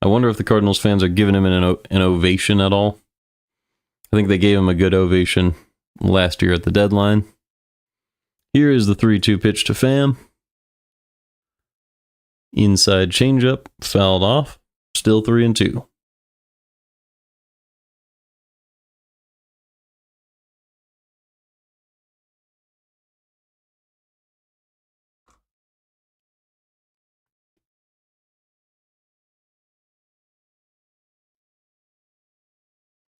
Speaker 1: I wonder if the Cardinals fans are giving him an ovation at all. I think they gave him a good ovation last year at the deadline. Here is the 3-2 pitch to Pham. Inside changeup, fouled off. Still 3-2.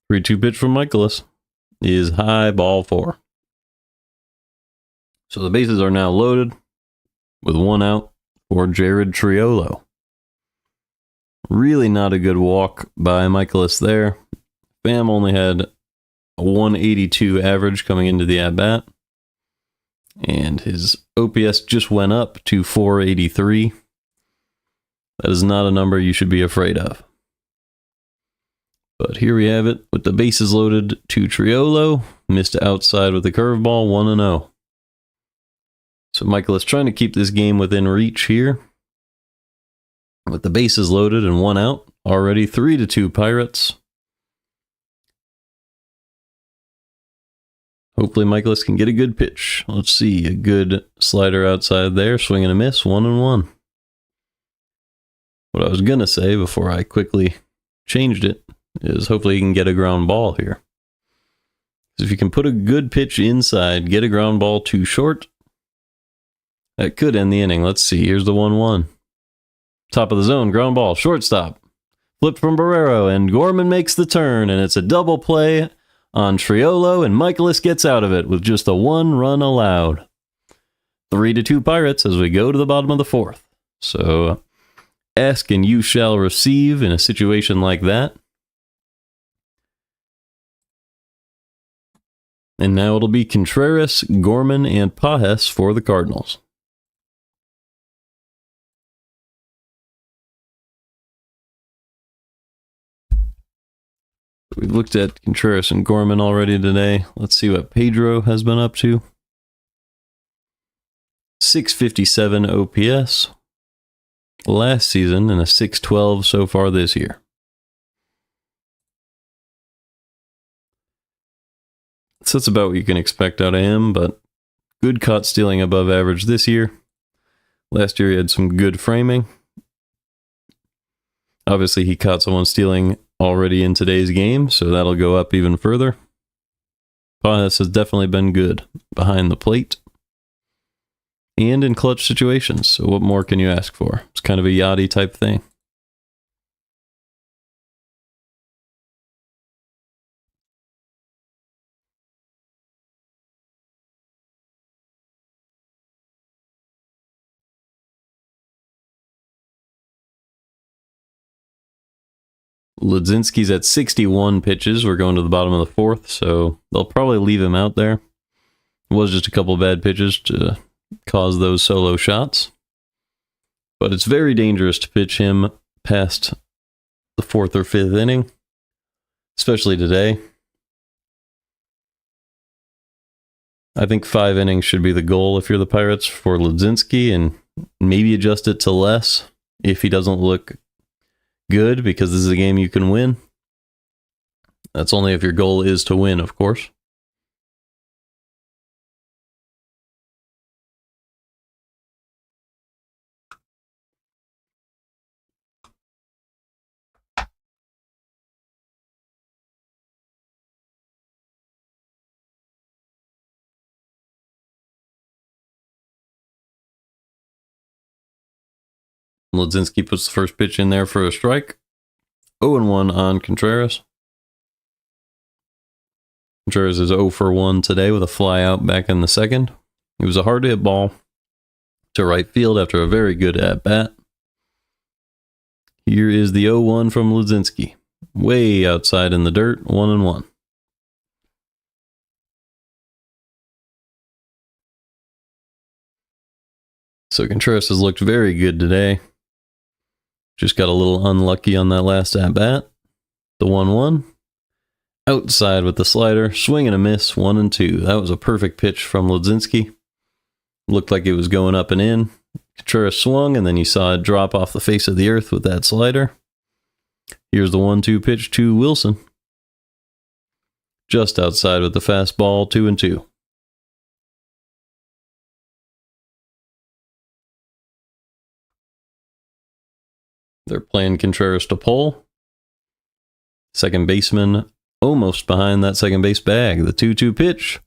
Speaker 1: Three-two pitch from Mikolas is high, ball 4. So the bases are now loaded with 1 out for Jared Triolo. Really not a good walk by Mikolas there. Pham only had a 182 average coming into the at-bat. And his OPS just went up to 483. That is not a number you should be afraid of. But here we have it with the bases loaded to Triolo. Missed outside with the curveball, 1-0. So Mikolas trying to keep this game within reach here. With the bases loaded and 1 out. Already 3-2 Pirates. Hopefully Mikolas can get a good pitch. Let's see, a good slider outside there. Swing and a miss, 1-1. What I was going to say before I quickly changed it is hopefully he can get a ground ball here. If you can put a good pitch inside, get a ground ball too short, that could end the inning. Let's see. Here's the 1-1. Top of the zone, ground ball, shortstop. Flipped from Barrero, and Gorman makes the turn, and it's a double play on Triolo, and Mikolas gets out of it with just a 1 run allowed. 3-2 Pirates as we go to the bottom of the 4th. So, ask and you shall receive in a situation like that. And now it'll be Contreras, Gorman, and Pajes for the Cardinals. We've looked at Contreras and Gorman already today. Let's see what Pedro has been up to. 657 OPS last season and a 612 so far this year. So that's about what you can expect out of him, but good caught stealing above average this year. Last year he had some good framing. Obviously he caught someone stealing already in today's game, so that'll go up even further. Pajes has definitely been good behind the plate and in clutch situations, so what more can you ask for? It's kind of a Yachty type thing. Mlodzinski's at 61 pitches. We're going to the bottom of the fourth, so they'll probably leave him out there. It was just a couple bad pitches to cause those solo shots. But it's very dangerous to pitch him past the fourth or fifth inning, especially today. I think 5 innings should be the goal if you're the Pirates for Mlodzinski, and maybe adjust it to less if he doesn't look good, because this is a game you can win. That's only if your goal is to win, of course. Mlodzinski puts the first pitch in there for a strike. 0-1 on Contreras. Contreras is 0 for 1 today with a fly out back in the second. It was a hard hit ball to right field after a very good at bat. Here is the 0-1 from Mlodzinski. Way outside in the dirt, 1-1. So Contreras has looked very good today. Just got a little unlucky on that last at-bat. The 1-1. Outside with the slider. Swing and a miss. 1-2. That was a perfect pitch from Mlodzinski. Looked like it was going up and in. Contreras swung, and then you saw it drop off the face of the earth with that slider. Here's the 1-2 pitch to Wilson. Just outside with the fastball. 2-2. They're playing Contreras to pull. Second baseman almost behind that second base bag. The 2-2 pitch.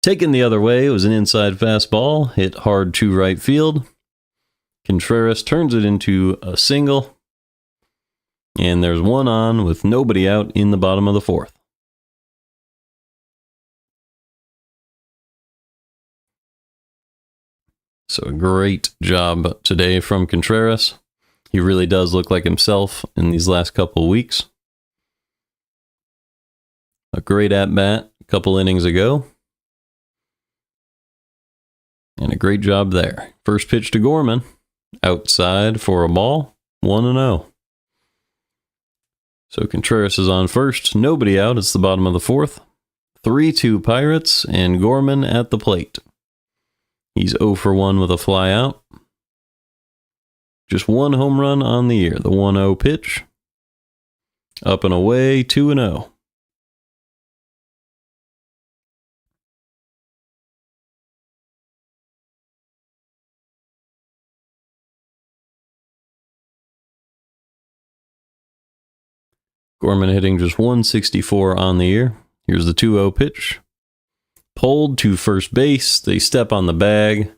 Speaker 1: Taken the other way, it was an inside fastball. Hit hard to right field. Contreras turns it into a single. And there's one on with nobody out in the bottom of the fourth. So a great job today from Contreras. He really does look like himself in these last couple of weeks. A great at-bat a couple innings ago. And a great job there. First pitch to Gorman. Outside for a ball. 1-0. So Contreras is on first. Nobody out. It's the bottom of the fourth. 3-2 Pirates and Gorman at the plate. He's 0 for 1 with a fly out. Just one home run on the year. The 1-0 pitch. Up and away, 2-0. Gorman hitting just 164 on the year. Here's the 2-0 pitch. Pulled to first base. They step on the bag.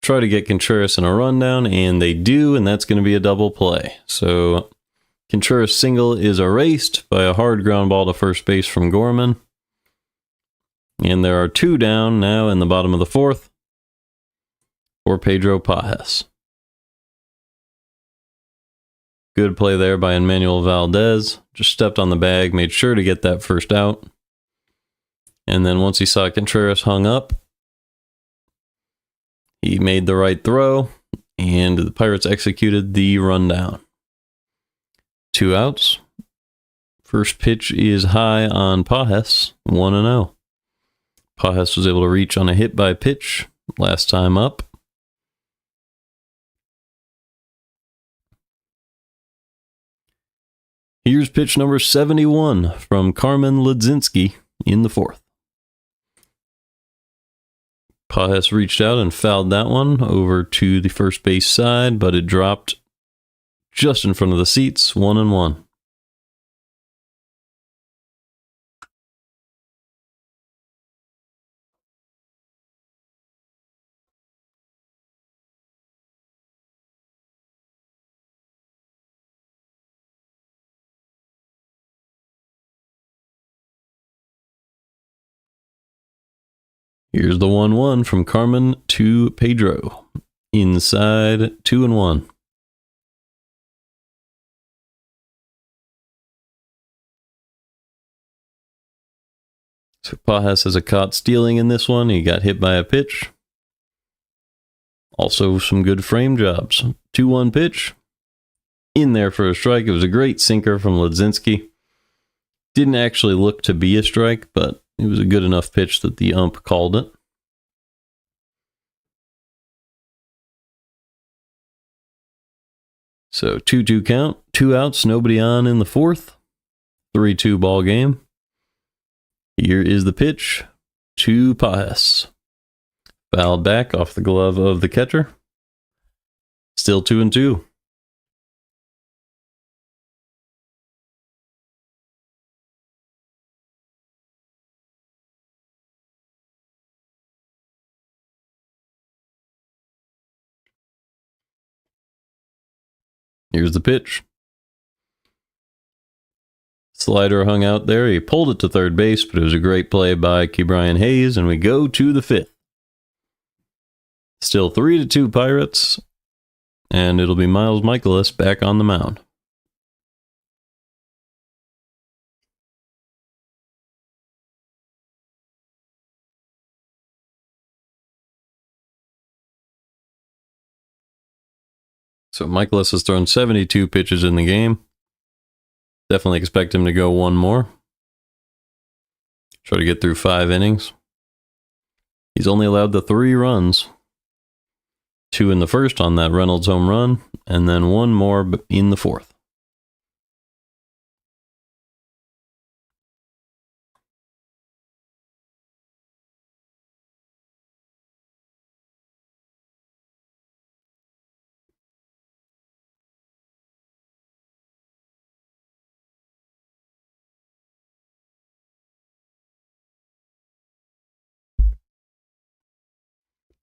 Speaker 1: Try to get Contreras in a rundown, and they do, and that's going to be a double play. So Contreras' single is erased by a hard ground ball to first base from Gorman. And there are 2 down now in the bottom of the fourth for Pedro Pajes. Good play there by Emmanuel Valdez. Just stepped on the bag, made sure to get that first out. And then once he saw Contreras hung up, he made the right throw, and the Pirates executed the rundown. 2 outs. First pitch is high on Pages, 1-0. Pages was able to reach on a hit by pitch last time up. Here's pitch number 71 from Carmen Mlodzinski in the 4th. Pages reached out and fouled that one over to the first base side, but it dropped just in front of the seats, 1-1. Here's the 1-1 from Carmen to Pedro. Inside, 2-1. So Pages has a caught stealing in this one. He got hit by a pitch. Also some good frame jobs. 2-1 pitch. In there for a strike. It was a great sinker from Mlodzinski. Didn't actually look to be a strike, but it was a good enough pitch that the ump called it. So 2-2 count, 2 outs, nobody on in the 4th. 3-2 ball game. Here is the pitch to Pages. Fouled back off the glove of the catcher. Still 2-2. Here's the pitch. Slider hung out there. He pulled it to third base, but it was a great play by Ke'Bryan Hayes, and we go to the 5th. Still 3-2 Pirates, and it'll be Miles Mikolas back on the mound. So Mikolas has thrown 72 pitches in the game. Definitely expect him to go one more. Try to get through 5 innings. He's only allowed the 3 runs. 2 in the first on that Reynolds home run, and then 1 more in the 4th.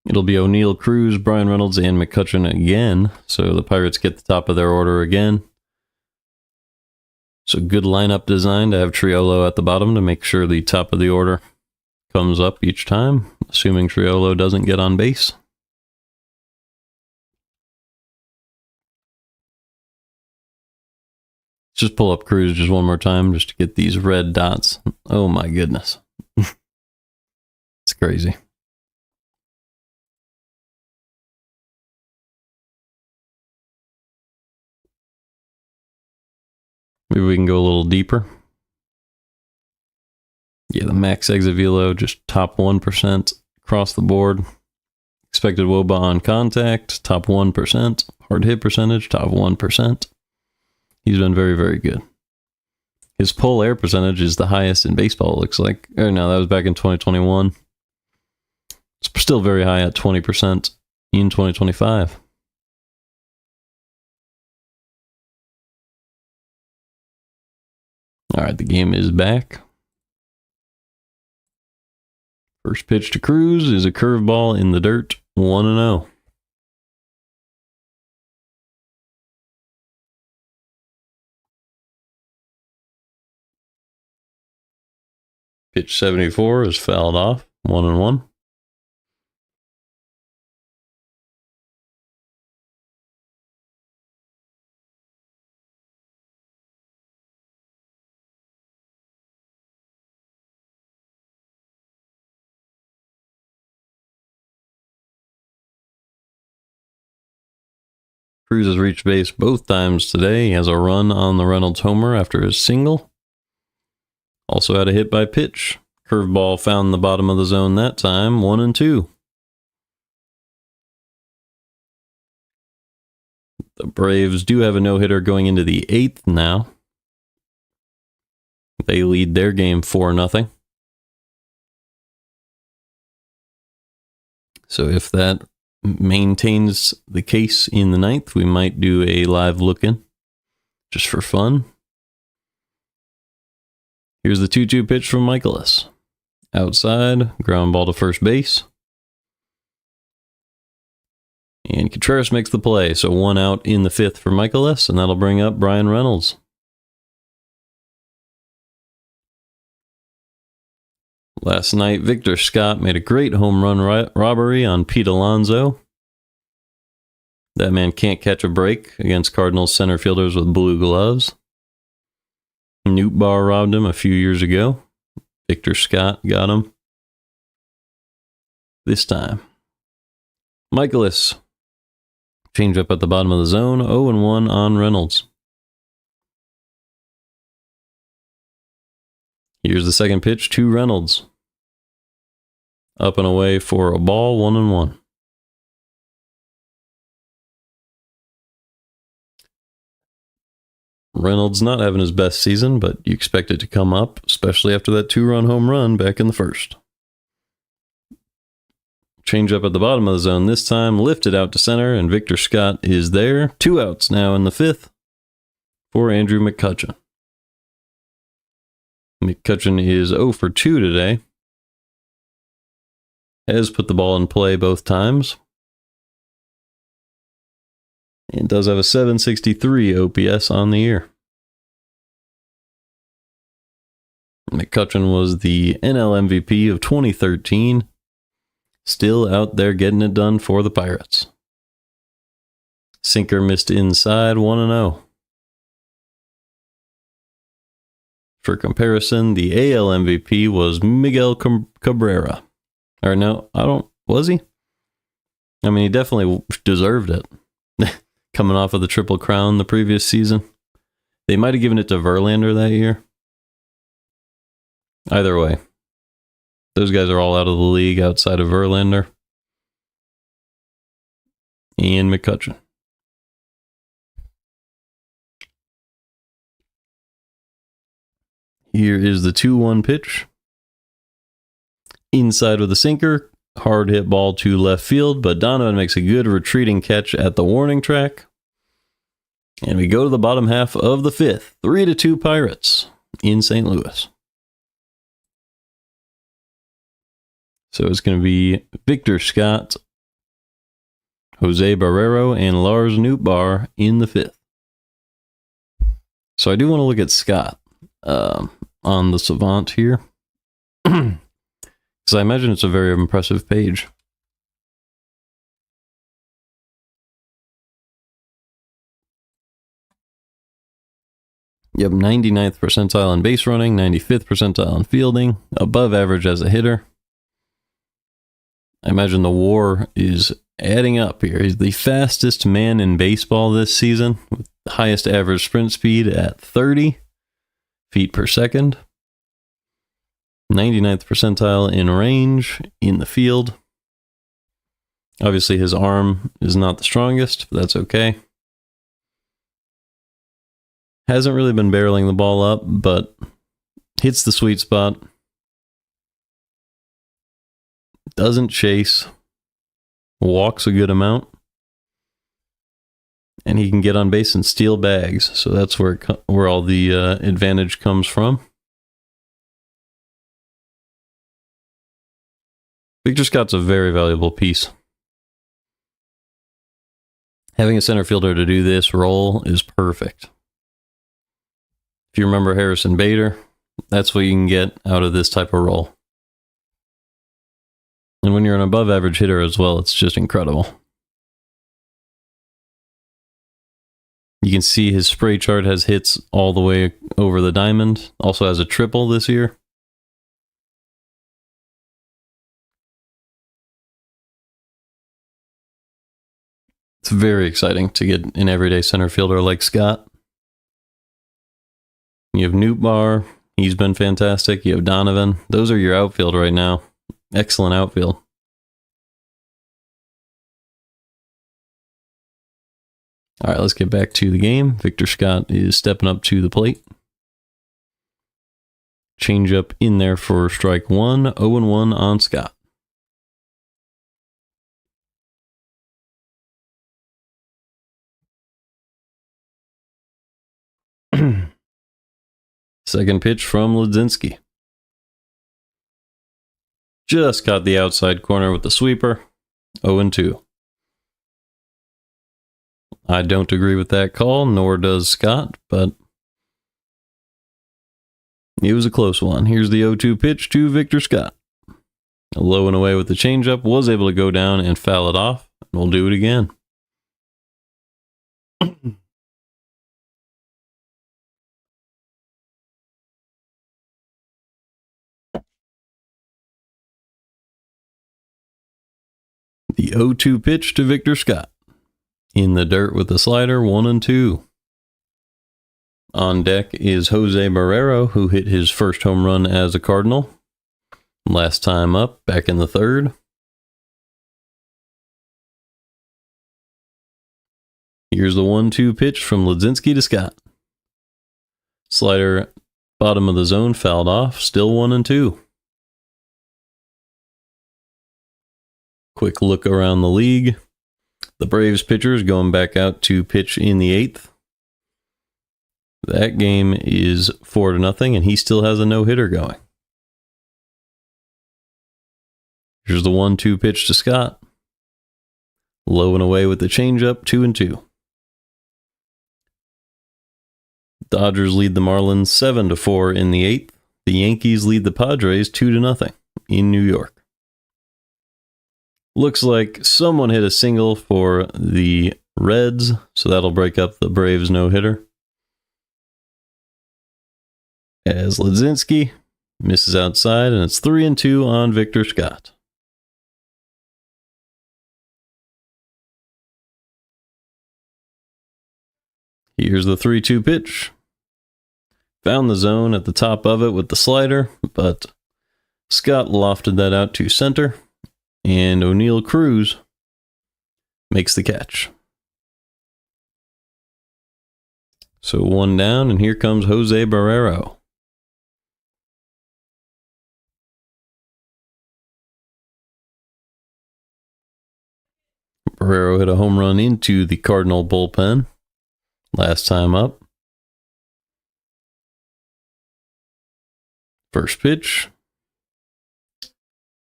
Speaker 1: It'll be O'Neill, Cruz, Brian Reynolds, and McCutcheon again. So the Pirates get the top of their order again. So good lineup design to have Triolo at the bottom to make sure the top of the order comes up each time, assuming Triolo doesn't get on base. Just pull up Cruz just one more time just to get these red dots. Oh my goodness. It's crazy. Maybe we can go a little deeper. Yeah, the max exit velo, just top 1% across the board. Expected WOBA on contact, top 1%. Hard hit percentage, top 1%. He's been very, very good. His pull air percentage is the highest in baseball, it looks like. Or no, that was back in 2021. It's still very high at 20% in 2025. All right, the game is back. First pitch to Cruz is a curveball in the dirt, 1-0. Pitch 74 is fouled off, 1-1. Cruz has reached base both times today. He has a run on the Reynolds homer after his single. Also had a hit by pitch. Curveball found the bottom of the zone that time, 1-2. The Braves do have a no-hitter going into the 8th now. They lead their game 4-0. So if that maintains the case in the 9th, we might do a live look-in just for fun. Here's the 2-2 pitch from Mikolas. Outside, ground ball to first base. And Contreras makes the play, so 1 out in the 5th for Mikolas, and that'll bring up Bryan Reynolds. Last night, Victor Scott made a great home run robbery on Pete Alonso. That man can't catch a break against Cardinals center fielders with blue gloves. Nootbaar robbed him a few years ago. Victor Scott got him this time. Mikolas. Change up at the bottom of the zone. 0-1 on Reynolds. Here's the second pitch to Reynolds. Up and away for a ball, 1-1. Reynolds not having his best season, but you expect it to come up, especially after that 2-run home run back in the 1st. Change up at the bottom of the zone this time, lifted out to center, and Victor Scott is there. 2 outs now in the 5th for Andrew McCutchen. McCutchen is 0 for 2 today. Has put the ball in play both times. And does have a 763 OPS on the year. McCutchen was the NL MVP of 2013. Still out there getting it done for the Pirates. Sinker missed inside, 1-0. For comparison, the AL MVP was Miguel Cabrera. Or no, was he? I mean, he definitely deserved it. Coming off of the Triple Crown the previous season. They might have given it to Verlander that year. Either way, those guys are all out of the league outside of Verlander and McCutchen. Here is the 2-1 pitch. Inside with a sinker. Hard hit ball to left field, but Donovan makes a good retreating catch at the warning track. And we go to the bottom half of the 5th. 3-2 Pirates in St. Louis. So it's going to be Victor Scott, Jose Barrero, and Lars Nootbaar in the 5th. So I do want to look at Scott on the Savant here. Because I imagine it's a very impressive page. Yep, 99th percentile in base running, 95th percentile in fielding, above average as a hitter. I imagine the WAR is adding up here. He's the fastest man in baseball this season, with the highest average sprint speed at 30 feet per second. 99th percentile in range in the field. Obviously, his arm is not the strongest, but that's okay. Hasn't really been barreling the ball up, but hits the sweet spot. Doesn't chase. Walks a good amount. And he can get on base and steal bags. So that's where all the advantage comes from. Victor Scott's a very valuable piece. Having a center fielder to do this role is perfect. If you remember Harrison Bader, that's what you can get out of this type of role. And when you're an above average hitter as well, it's just incredible. You can see his spray chart has hits all the way over the diamond. Also has a triple this year. It's very exciting to get an everyday center fielder like Scott. You have Nootbaar. He's been fantastic. You have Donovan. Those are your outfield right now. Excellent outfield. All right, let's get back to the game. Victor Scott is stepping up to the plate. Change up in there for strike one. 0-1 on Scott. Second pitch from Mlodzinski. Just caught the outside corner with the sweeper. 0-2. I don't agree with that call, nor does Scott, but it was a close one. Here's the 0-2 pitch to Victor Scott. Low and away with the changeup, was able to go down and foul it off, and we'll do it again. The 0-2 pitch to Victor Scott. In the dirt with the slider, 1-2. On deck is Jose Barrero, who hit his first home run as a Cardinal. Last time up, back in the third. Here's the 1-2 pitch from Mlodzinski to Scott. Slider, bottom of the zone, fouled off, still 1-2. Quick look around the league. The Braves pitcher is going back out to pitch in the 8th. That game is 4-0, and he still has a no-hitter going. Here's the 1-2 pitch to Scott. Low and away with the changeup, 2-2. Dodgers lead the Marlins 7-4 in the 8th. The Yankees lead the Padres 2-0 in New York. Looks like someone hit a single for the Reds, so that'll break up the Braves no-hitter. As Mlodzinski misses outside, and it's 3-2 on Victor Scott. Here's the 3-2 pitch. Found the zone at the top of it with the slider, but Scott lofted that out to center. And O'Neill Cruz makes the catch. So one down, and here comes Jose Barrero. Barrero hit a home run into the Cardinal bullpen last time up. First pitch.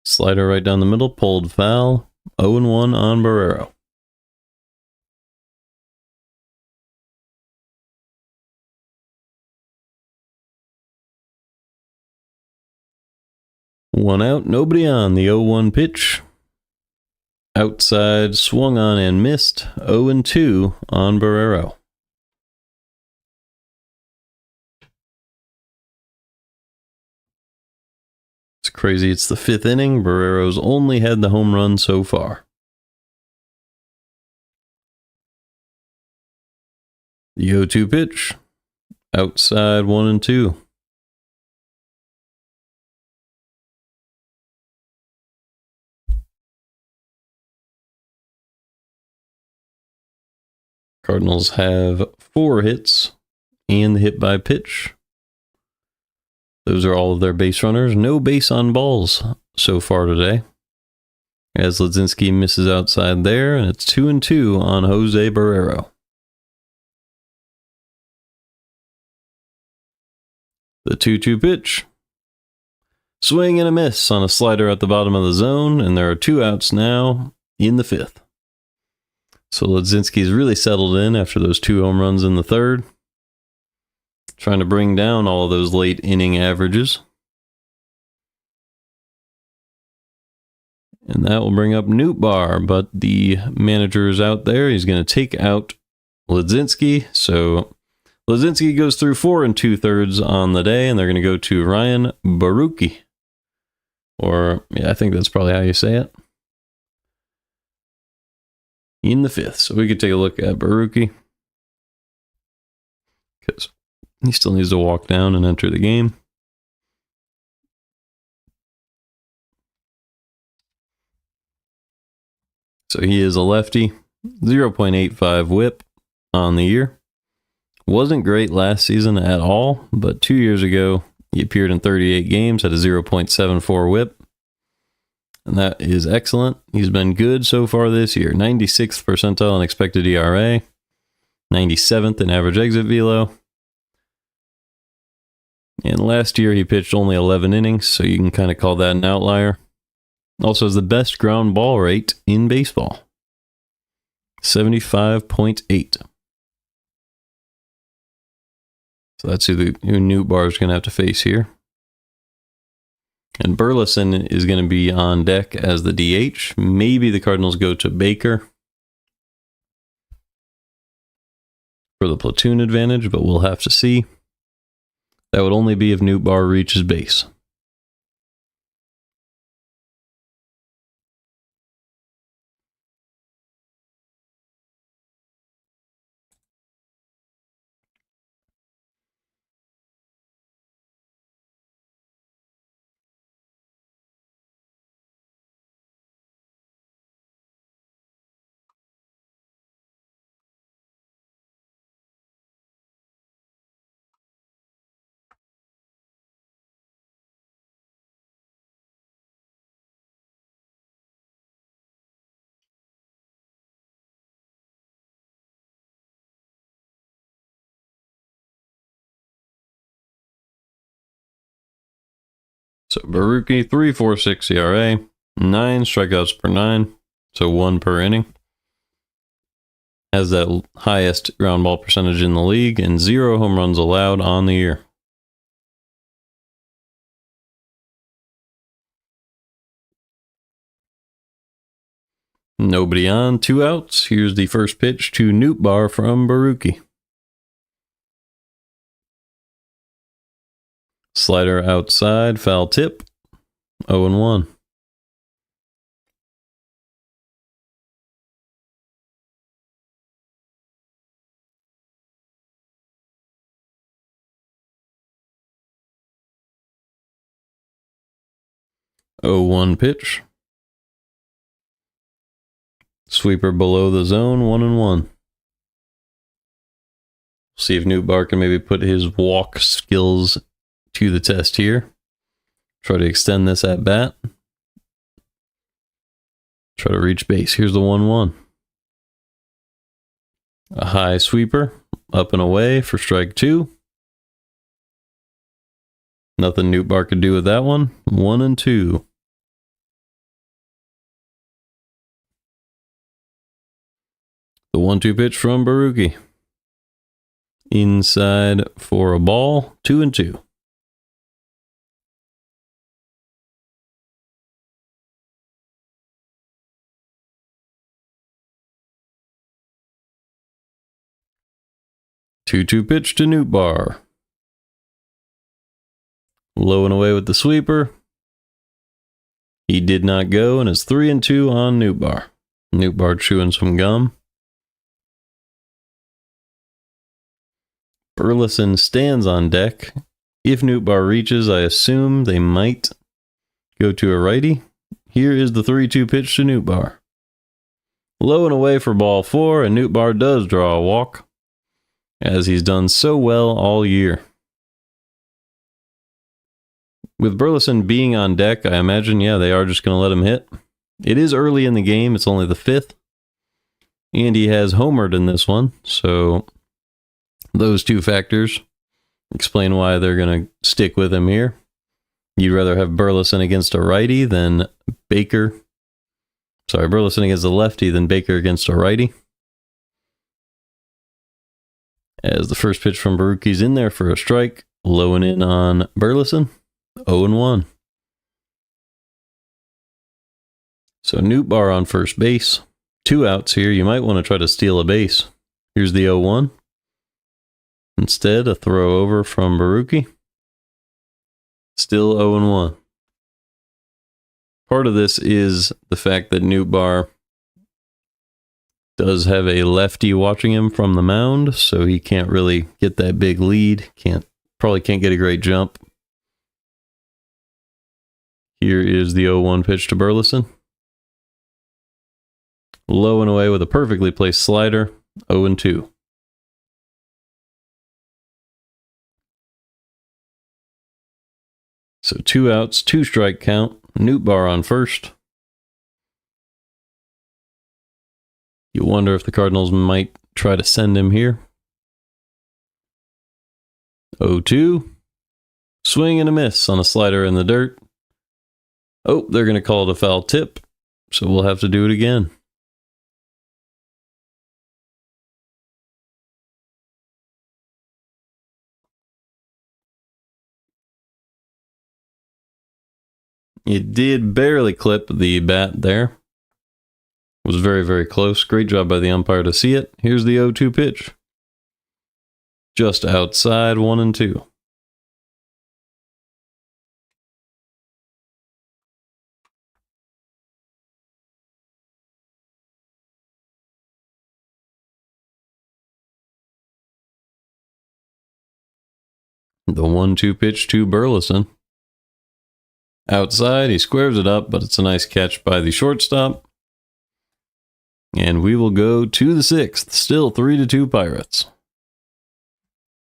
Speaker 1: Slider right down the middle, pulled foul. 0-1 on Barrero. One out, nobody on. The 0-1 pitch. Outside, swung on and missed. 0-2 on Barrero. It's crazy. It's the 5th inning. Barrero's only had the home run so far. The 0-2 pitch. Outside, 1-2. Cardinals have 4 hits and the hit by pitch. Those are all of their base runners. No base on balls so far today. As Mlodzinski misses outside there, and it's 2-2 on Jose Barrero. The 2-2 pitch. Swing and a miss on a slider at the bottom of the zone, and there are 2 outs now in the 5th. So Mlodzinski's really settled in after those 2 home runs in the 3rd. Trying to bring down all of those late inning averages. And that will bring up Nootbaar, but the manager is out there. He's going to take out Mlodzinski. So Mlodzinski goes through 4 2/3 on the day, and they're going to go to Ryan Baruki. Or, yeah, I think that's probably how you say it. in the 5th. So we could take a look at Baruki, because he still needs to walk down and enter the game. So he is a lefty, 0.85 whip on the year. Wasn't great last season at all, but 2 years ago, he appeared in 38 games at a 0.74 whip. And that is excellent. He's been good so far this year. 96th percentile in expected ERA, 97th in average exit velo. And last year he pitched only 11 innings, so you can kind of call that an outlier. Also has the best ground ball rate in baseball, 75.8. So that's who Nootbaar is going to have to face here. And Burleson is going to be on deck as the DH. Maybe the Cardinals go to Baker for the platoon advantage, but we'll have to see. That would only be if Nootbaar reaches base. So Baruki, 3.46 ERA, 9 strikeouts per 9, so 1 per inning. Has that highest ground ball percentage in the league and 0 home runs allowed on the year. Nobody on, 2 outs. Here's the first pitch to Nootbaar from Baruki. Slider outside, foul tip, 0-1. Oh, 1 pitch. Sweeper below the zone, 1-1. See if Nootbaar can maybe put his walk skills to the test here. Try to extend this at bat. Try to reach base. Here's the 1-1. A high sweeper, up and away for strike 2. Nothing Nootbaar could do with that one. 1-2. The 1-2 pitch from Baruki. Inside for a ball, 2-2. Two-two pitch to Nootbaar. Low and away with the sweeper. He did not go and is 3-2 on Nootbaar. Nootbaar chewing some gum. Burleson stands on deck. If Nootbaar reaches, I assume they might go to a righty. Here is the 3-2 pitch to Nootbaar. Low and away for ball 4, and Nootbaar does draw a walk, as he's done so well all year. With Burleson being on deck, I imagine, yeah, they are just going to let him hit. It is early in the game. It's only the 5th. And he has homered in this one, so those 2 factors explain why they're going to stick with him here. You'd rather have Burleson against a righty than Baker. Sorry, Burleson against a lefty than Baker against a righty. As the first pitch from Baruki's in there for a strike, low and in on Burleson, 0-1. So Nootbaar on first base, 2 outs here. You might want to try to steal a base. Here's the 0-1. Instead, a throw over from Baruki. Still 0-1. Part of this is the fact that Nootbaar Does have a lefty watching him from the mound, so he can't really get that big lead. Probably can't get a great jump. Here is the 0-1 pitch to Burleson. Low and away with a perfectly placed slider. 0-2. So 2 outs, 2 strike count. Nootbaar on first. You wonder if the Cardinals might try to send him here. 0-2. Swing and a miss on a slider in the dirt. Oh, they're going to call it a foul tip, so we'll have to do it again. It did barely clip the bat there. Was very, very close. Great job by the umpire to see it. Here's the 0-2 pitch. Just outside, 1-2. The 1-2 pitch to Burleson. Outside, he squares it up, but it's a nice catch by the shortstop. And we will go to the 6th. Still 3-2 Pirates.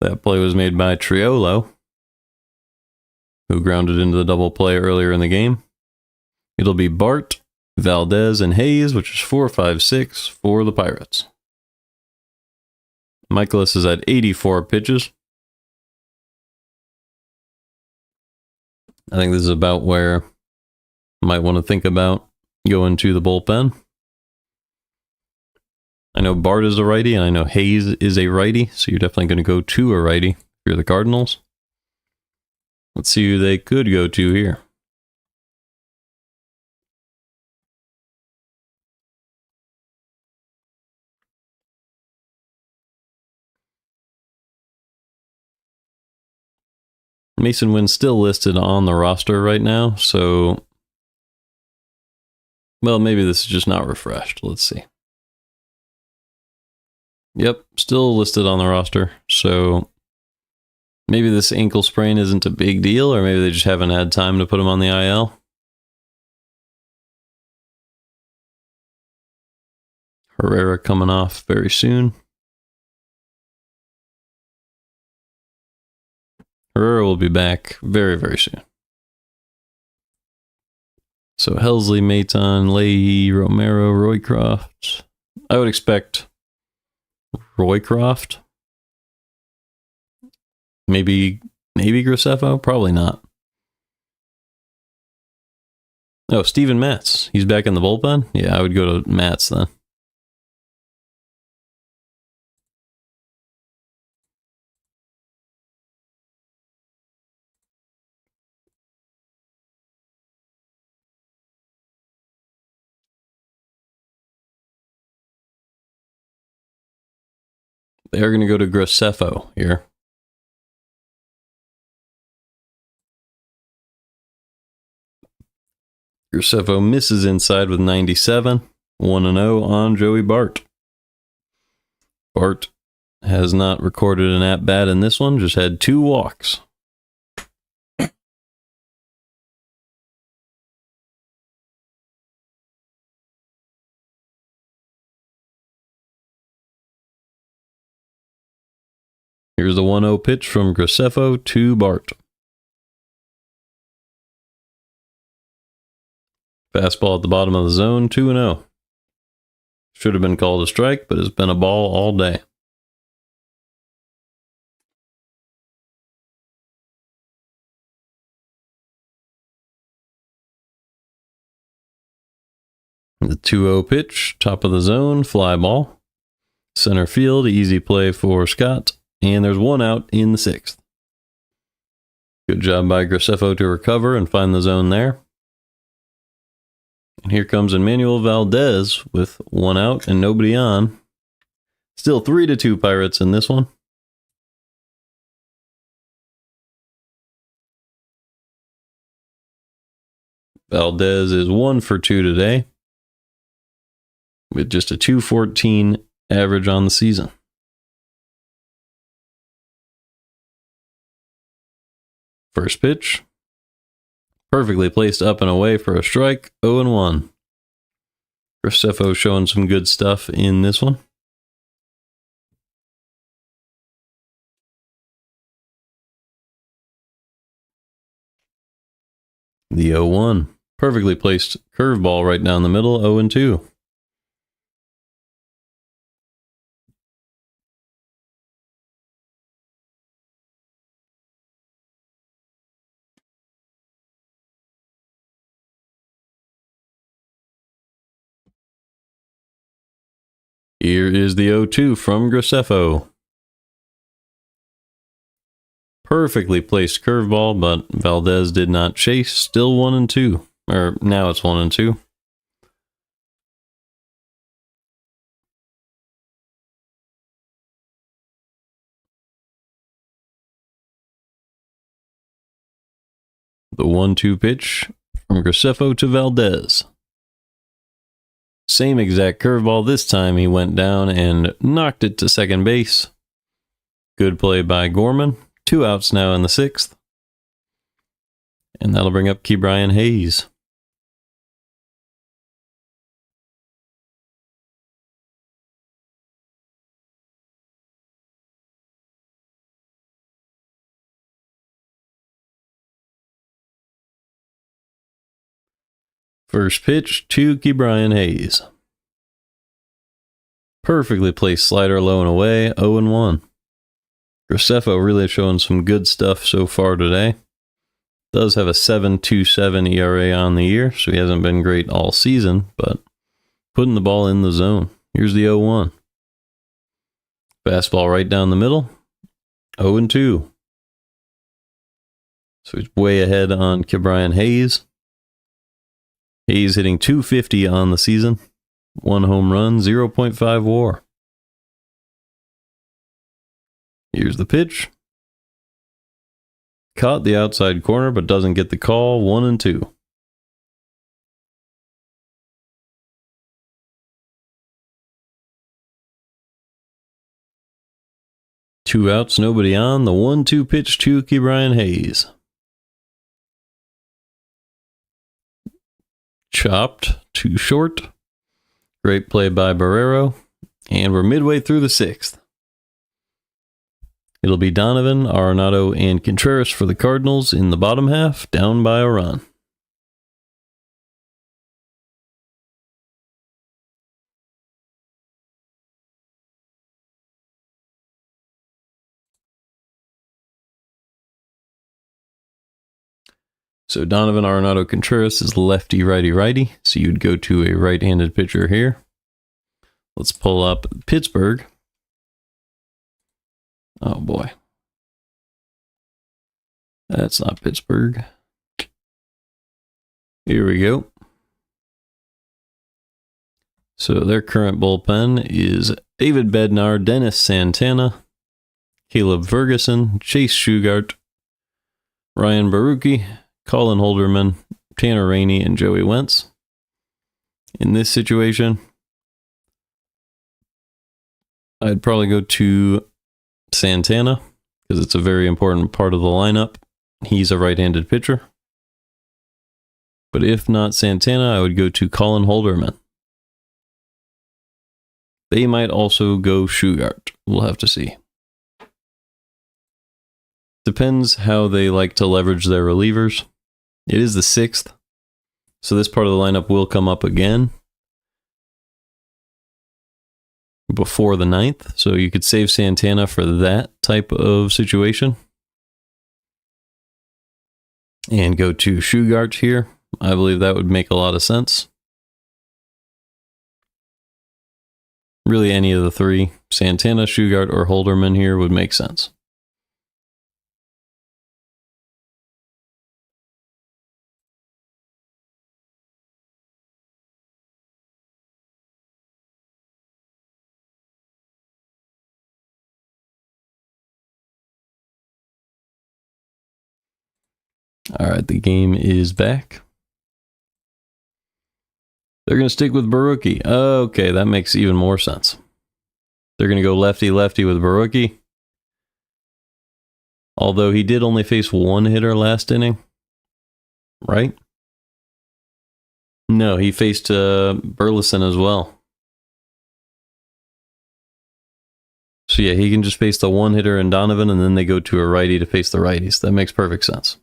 Speaker 1: That play was made by Triolo, who grounded into the double play earlier in the game. It'll be Bart, Valdez, and Hayes, which is 4-5-6 for the Pirates. Mikolas is at 84 pitches. I think this is about where I might want to think about going to the bullpen. I know Bart is a righty, and I know Hayes is a righty, so you're definitely going to go to a righty if you're the Cardinals. Let's see who they could go to here. Mason Wynn's still listed on the roster right now, so... Well, maybe this is just not refreshed. Let's see. Yep, still listed on the roster, so... Maybe this ankle sprain isn't a big deal, or maybe they just haven't had time to put him on the IL. Herrera coming off very soon. Herrera will be back very, very soon. So Helsley, Maton, Leahy, Romero, Roycroft. I would expect Roycroft. Maybe Graceffo? Probably not. Oh, Steven Matz. He's back in the bullpen? Yeah, I would go to Matz then. They're going to go to Graceffo here. Graceffo misses inside with 97. 1-0 on Joey Bart. Bart has not recorded an at-bat in this one, just had 2 walks. Here's the 1-0 pitch from Graceffo to Bart. Fastball at the bottom of the zone, 2-0. Should have been called a strike, but it's been a ball all day. The 2-0 pitch, top of the zone, fly ball. Center field, easy play for Scott. And there's 1 out in the 6th. Good job by Graceffo to recover and find the zone there. And here comes Emmanuel Valdez with 1 out and nobody on. Still 3-2 Pirates in this one. Valdez is 1 for 2 today. with just a 214 average on the season. First pitch. Perfectly placed up and away for a strike. 0-1. Graceffo showing some good stuff in this one. The 0-1. Perfectly placed curveball right down the middle. 0-2. Here is the 0-2 from Graceffo. Perfectly placed curveball, but Valdez did not chase. Still 1-2. Or now it's 1-2. The 1-2 pitch from Graceffo to Valdez. Same exact curveball. This time he went down and knocked it to second base. Good play by Gorman. 2 outs now in the 6th. And that'll bring up Ke'Bryan Hayes. First pitch to Ke'Bryan Hayes. Perfectly placed slider low and away. 0-1. Graceffo really showing some good stuff so far today. Does have a 7.27 ERA on the year, so he hasn't been great all season, but putting the ball in the zone. Here's the 0-1. Fastball right down the middle. 0-2. So he's way ahead on Ke'Bryan Hayes. Hayes hitting .250 on the season. 1 home run, 0.5 WAR. Here's the pitch. Caught the outside corner, but doesn't get the call. 1-2. Two outs, nobody on. The 1-2 pitch to Ke'Bryan Hayes. Chopped, too short. Great play by Barrero. And we're midway through the 6th. It'll be Donovan, Arenado, and Contreras for the Cardinals in the bottom half, down by a run. So Donovan, Arenado, Contreras is lefty, righty, righty. So you'd go to a right-handed pitcher here. Let's pull up Pittsburgh. Oh boy. That's not Pittsburgh. Here we go. So their current bullpen is David Bednar, Dennis Santana, Caleb Ferguson, Chase Shugart, Ryan Barucki, Colin Holderman, Tanner Rainey, and Joey Wentz. In this situation, I'd probably go to Santana because it's a very important part of the lineup. He's a right-handed pitcher. But if not Santana, I would go to Colin Holderman. They might also go Shugart. We'll have to see. Depends how they like to leverage their relievers. It is the 6th, so this part of the lineup will come up again before the 9th, so you could save Santana for that type of situation and go to Shugart here. I believe that would make a lot of sense. Really, any of the three, Santana, Shugart, or Holderman here would make sense. All right, the game is back. They're going to stick with Baruki. Okay, that makes even more sense. They're going to go lefty-lefty with Baruki. Although he did only face one hitter last inning. Right? No, he faced Burleson as well. So yeah, he can just face the one hitter and Donovan, and then they go to a righty to face the righties. That makes perfect sense.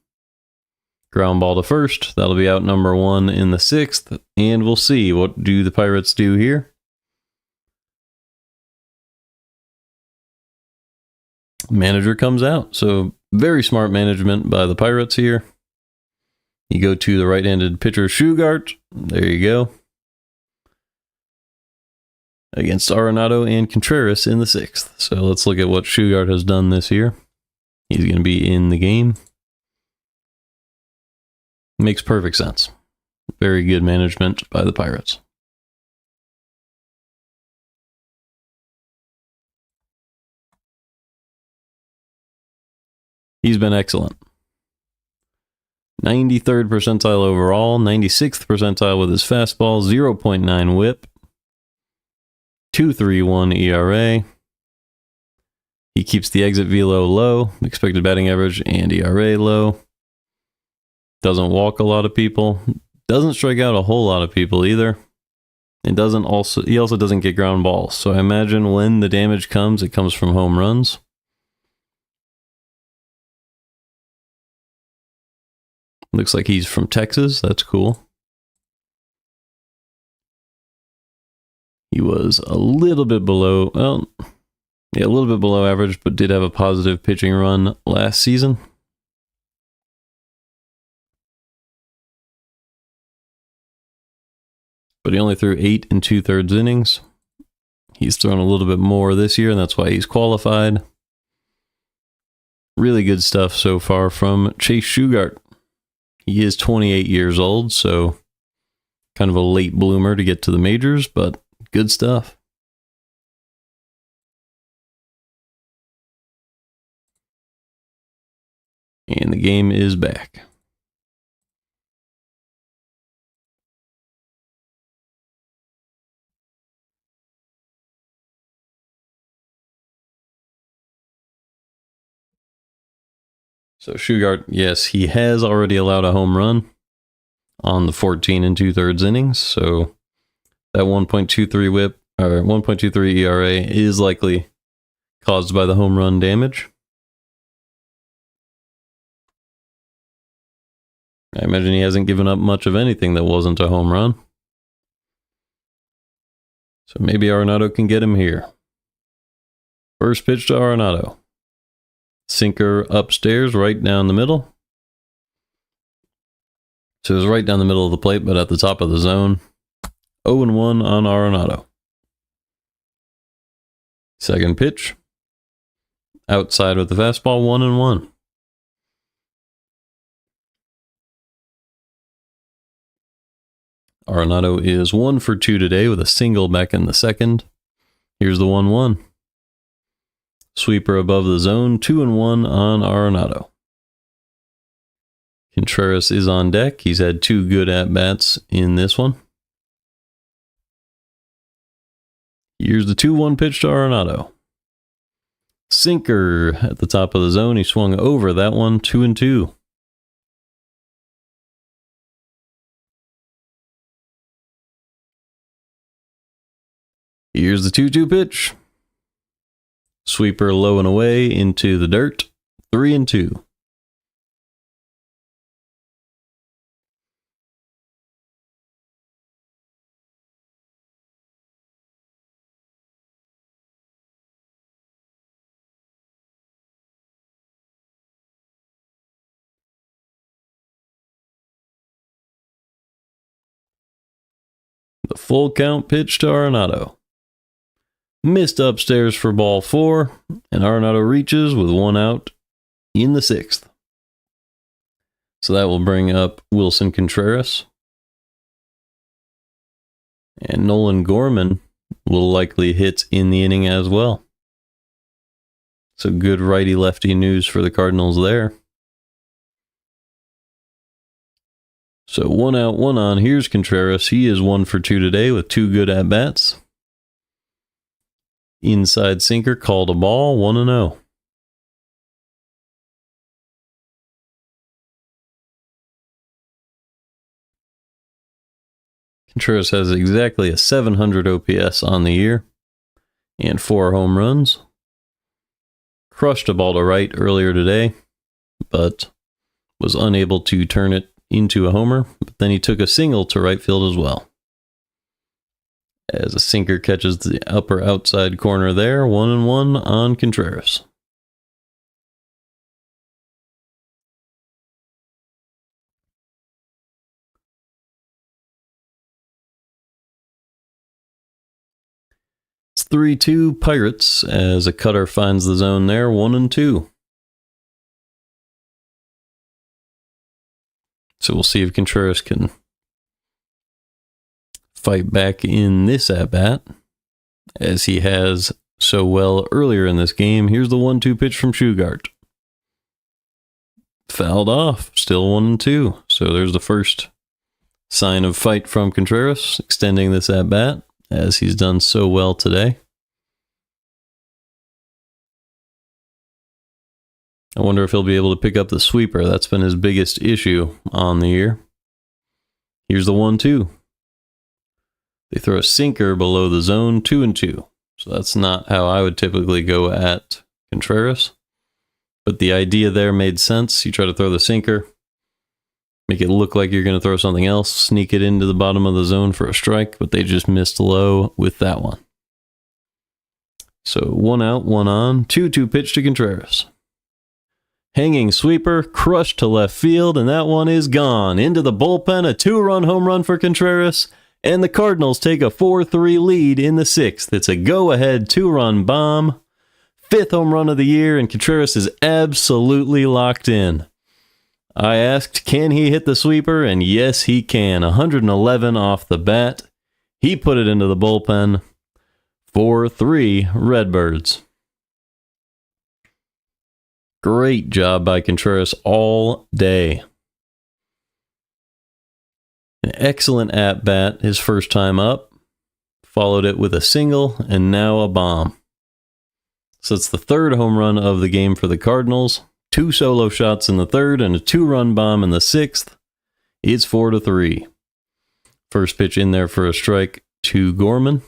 Speaker 1: Ground ball to first. That'll be out number 1 in the 6th. And we'll see. What do the Pirates do here? Manager comes out. So very smart management by the Pirates here. You go to the right-handed pitcher Shugart. There you go. Against Arenado and Contreras in the 6th. So let's look at what Shugart has done this year. He's going to be in the game. Makes perfect sense. Very good management by the Pirates. He's been excellent. 93rd percentile overall, 96th percentile with his fastball, 0.9 whip, 2.31 ERA. He keeps the exit velo low, expected batting average and ERA low. Doesn't walk a lot of people. Doesn't strike out a whole lot of people either. And he also doesn't get ground balls. So I imagine when the damage comes, it comes from home runs. Looks like he's from Texas. That's cool. He was a little bit below, a little bit below average, but did have a positive pitching run last season. But he only threw 8 2/3 innings. He's thrown a little bit more this year, and that's why he's qualified. Really good stuff so far from Chase Shugart. He is 28 years old, so kind of a late bloomer to get to the majors, but good stuff. And the game is back. So Shugart, yes, he has already allowed a home run on the 14 2/3 innings. So that 1.23 whip or 1.23 ERA is likely caused by the home run damage. I imagine he hasn't given up much of anything that wasn't a home run. So maybe Arenado can get him here. First pitch to Arenado. Sinker upstairs, right down the middle. So it was right down the middle of the plate, but at the top of the zone. 0-1 on Arenado. Second pitch. Outside with the fastball, 1-1. Arenado is 1 for 2 today with a single back in the second. Here's the 1-1. Sweeper above the zone, 2-1 on Arenado. Contreras is on deck. He's had 2 good at-bats in this one. Here's the 2-1 pitch to Arenado. Sinker at the top of the zone. He swung over that one, 2-2. Here's the 2-2 pitch. Sweeper low and away into the dirt, 3-2. The full count pitch to Arenado. Missed upstairs for ball 4, and Arenado reaches with 1 out in the 6th. So that will bring up Wilson Contreras. And Nolan Gorman will likely hit in the inning as well. So good righty-lefty news for the Cardinals there. So 1 out, 1 on. Here's Contreras. He is 1 for 2 today with 2 good at-bats. Inside sinker, called a ball, 1-0. Contreras has exactly a 700 OPS on the year and 4 home runs. Crushed a ball to right earlier today, but was unable to turn it into a homer. But then he took a single to right field as well. As a sinker catches the upper outside corner there, 1-1 on Contreras. It's 3-2 Pirates as a cutter finds the zone there, 1-2. So we'll see if Contreras can fight back in this at-bat, as he has so well earlier in this game. Here's the 1-2 pitch from Shugart. Fouled off, still 1-2. So there's the first sign of fight from Contreras, extending this at-bat, as he's done so well today. I wonder if he'll be able to pick up the sweeper. That's been his biggest issue on the year. Here's the 1-2. They throw a sinker below the zone, 2-2. So that's not how I would typically go at Contreras. But the idea there made sense. You try to throw the sinker, make it look like you're going to throw something else, sneak it into the bottom of the zone for a strike, but they just missed low with that one. So 1 out, 1 on, 2-2 pitch to Contreras. Hanging sweeper, crushed to left field, and that one is gone. Into the bullpen, a 2-run home run for Contreras, and the Cardinals take a 4-3 lead in the 6th. It's a go-ahead 2-run bomb. 5th home run of the year, and Contreras is absolutely locked in. I asked, can he hit the sweeper? And yes, he can. 111 off the bat. He put it into the bullpen. 4-3 Redbirds. Great job by Contreras all day. An excellent at-bat his first time up. Followed it with a single and now a bomb. So it's the 3rd home run of the game for the Cardinals. 2 solo shots in the 3rd and a 2-run bomb in the 6th. It's 4-3. First pitch in there for a strike to Gorman.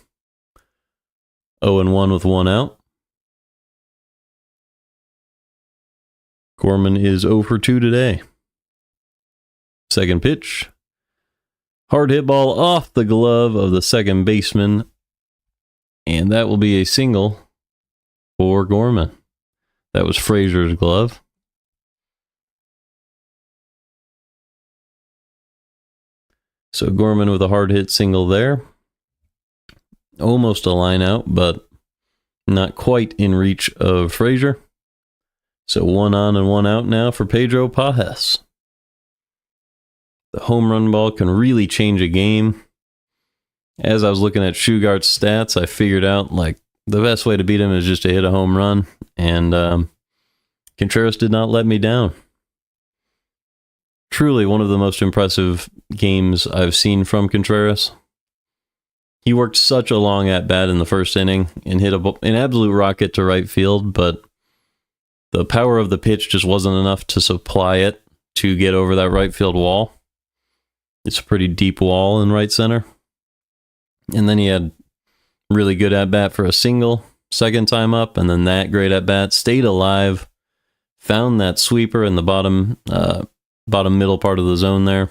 Speaker 1: 0-1 with 1 out. Gorman is 0 for 2 today. Second pitch. Hard hit ball off the glove of the second baseman. And that will be a single for Gorman. That was Frazier's glove. So Gorman with a hard hit single there. Almost a line out, but not quite in reach of Frazier. So 1 on and 1 out now for Pedro Pajes. The home run ball can really change a game. As I was looking at Shugart's stats, I figured out like the best way to beat him is just to hit a home run. And Contreras did not let me down. Truly one of the most impressive games I've seen from Contreras. He worked such a long at-bat in the first inning and hit an absolute rocket to right field, but the power of the pitch just wasn't enough to supply it to get over that right field wall. It's a pretty deep wall in right center. And then he had really good at-bat for a single, second time up, and then that great at-bat, stayed alive, found that sweeper in the bottom middle part of the zone there,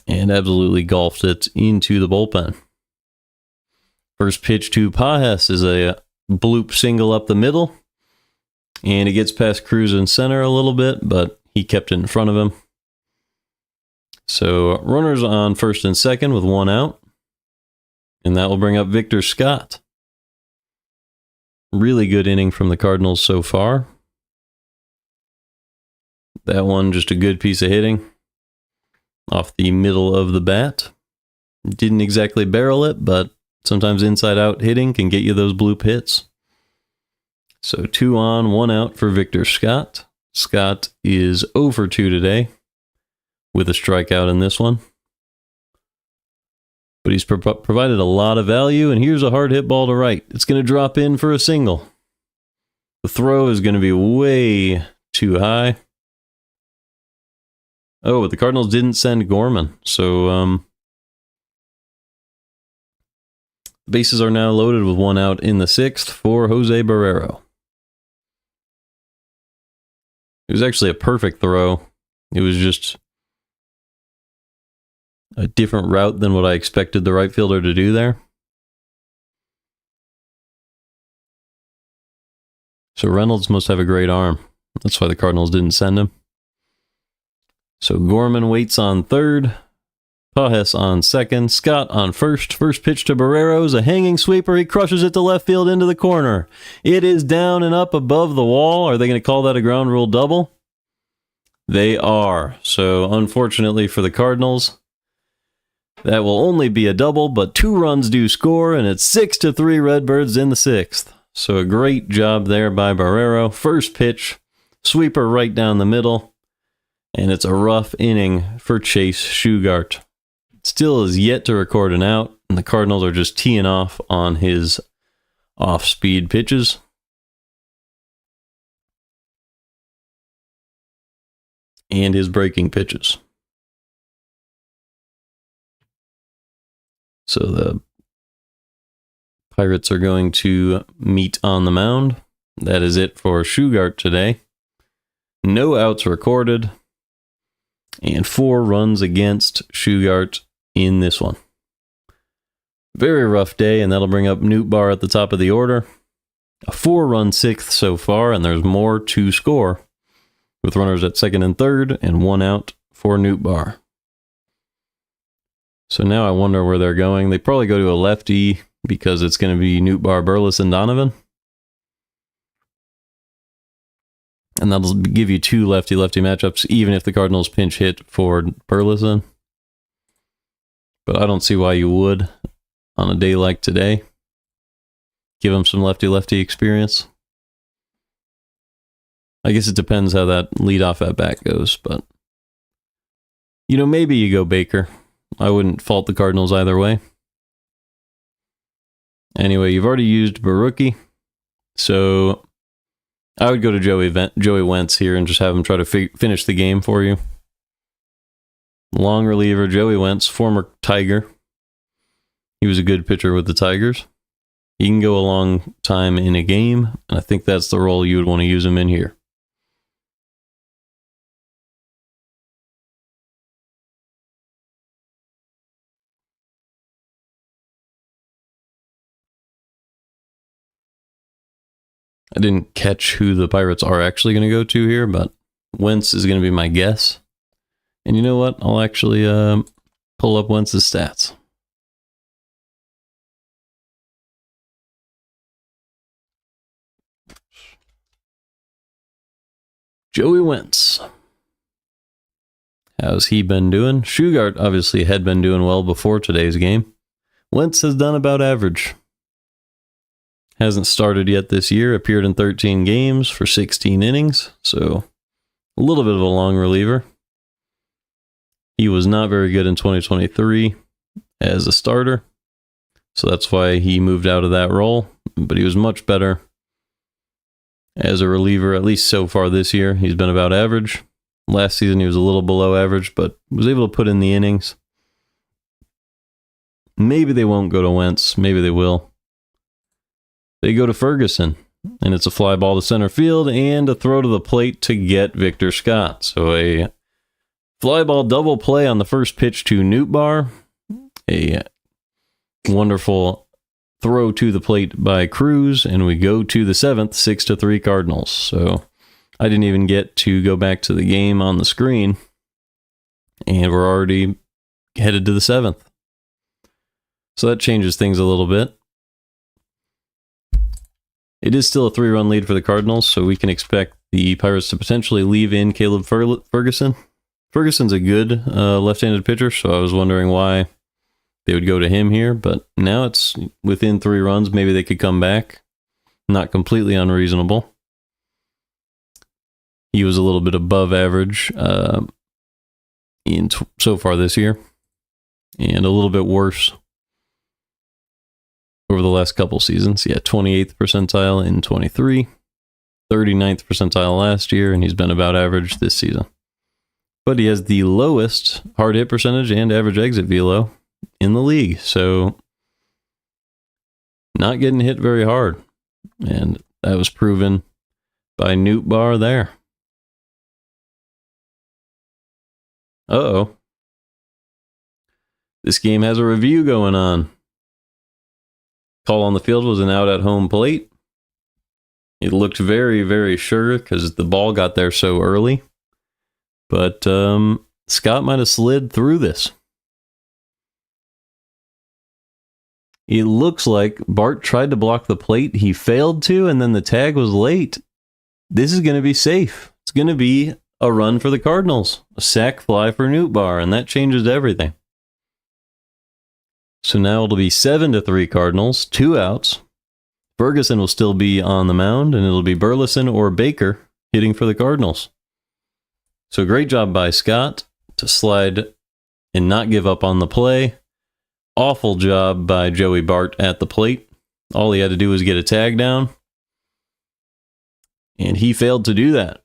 Speaker 1: and absolutely golfed it into the bullpen. First pitch to Pajes is a bloop single up the middle, and it gets past Cruz in center a little bit, but he kept it in front of him. So runners on first and second with 1 out, and that will bring up Victor Scott. Really good inning from the Cardinals so far. That one just a good piece of hitting off the middle of the bat. Didn't exactly barrel it, but sometimes inside out hitting can get you those bloop hits. So 2 on, 1 out for Victor Scott. Scott is 0 for 2 today with a strikeout in this one. But he's provided a lot of value, and here's a hard hit ball to right. It's going to drop in for a single. The throw is going to be way too high. Oh, but the Cardinals didn't send Gorman, so bases are now loaded with one out in the 6th for Jose Barrero. It was actually a perfect throw. It was just a different route than what I expected the right fielder to do there. So Reynolds must have a great arm. That's why the Cardinals didn't send him. So Gorman waits on third. Pajes on second. Scott on first. First pitch to Barrero's a hanging sweeper. He crushes it to left field into the corner. It is down and up above the wall. Are they going to call that a ground rule double? They are. So unfortunately for the Cardinals, that will only be a double, but 2 runs do score, and it's 6-3 Redbirds in the 6th. So a great job there by Barrero. First pitch, sweeper right down the middle, and it's a rough inning for Chase Shugart. Still is yet to record an out, and the Cardinals are just teeing off on his off-speed pitches. And his breaking pitches. So the Pirates are going to meet on the mound. That is it for Shugart today. No outs recorded. And 4 runs against Shugart in this one. Very rough day, and that'll bring up Nootbaar at the top of the order. A 4-run 6th so far, and there's more to score, with runners at second and third, and 1 out for Nootbaar. So now I wonder where they're going. They probably go to a lefty because it's going to be Nootbaar, Burleson, Donovan. And that'll give you 2 lefty-lefty matchups, even if the Cardinals pinch hit for Burleson. But I don't see why you would on a day like today. Give him some lefty-lefty experience. I guess it depends how that leadoff at bat goes, but maybe you go Baker. I wouldn't fault the Cardinals either way. Anyway, you've already used Barucki, so I would go to Joey Wentz here and just have him try to finish the game for you. Long reliever, Joey Wentz, former Tiger. He was a good pitcher with the Tigers. He can go a long time in a game, and I think that's the role you would want to use him in here. I didn't catch who the Pirates are actually going to go to here, but Wentz is going to be my guess. And you know what? I'll actually pull up Wentz's stats. Joey Wentz. How's he been doing? Shugart obviously had been doing well before today's game. Wentz has done about average. Hasn't started yet this year, appeared in 13 games for 16 innings, so a little bit of a long reliever. He was not very good in 2023 as a starter, so that's why he moved out of that role, but he was much better as a reliever, at least so far this year. He's been about average. Last season he was a little below average, but was able to put in the innings. Maybe they won't go to Wentz, maybe they will. They go to Ferguson, and it's a fly ball to center field and a throw to the plate to get Victor Scott. So a fly ball double play on the first pitch to Nootbaar. A wonderful throw to the plate by Cruz, and we go to the 7th, 6-3 Cardinals. So I didn't even get to go back to the game on the screen, and we're already headed to the 7th. So that changes things a little bit. It is still a 3-run lead for the Cardinals, so we can expect the Pirates to potentially leave in Caleb Ferguson. Ferguson's a good left-handed pitcher, so I was wondering why they would go to him here, but now it's within 3 runs. Maybe they could come back. Not completely unreasonable. He was a little bit above average so far this year, and a little bit worse over the last couple seasons. Yeah, 28th percentile in 23, 39th percentile last year, and he's been about average this season. But he has the lowest hard hit percentage and average exit velo in the league, so not getting hit very hard, and that was proven by Newt Bar there. Uh-oh. This game has a review going on. Call on the field was an out at home plate. It looked very, very sure because the ball got there so early. But Scott might have slid through this. It looks like Bart tried to block the plate. He failed to, and then the tag was late. This is going to be safe. It's going to be a run for the Cardinals. A sac fly for Newt Bar, and that changes everything. So now it'll be 7-3 Cardinals, 2 outs. Ferguson will still be on the mound, and it'll be Burleson or Baker hitting for the Cardinals. So great job by Scott to slide and not give up on the play. Awful job by Joey Bart at the plate. All he had to do was get a tag down, and he failed to do that.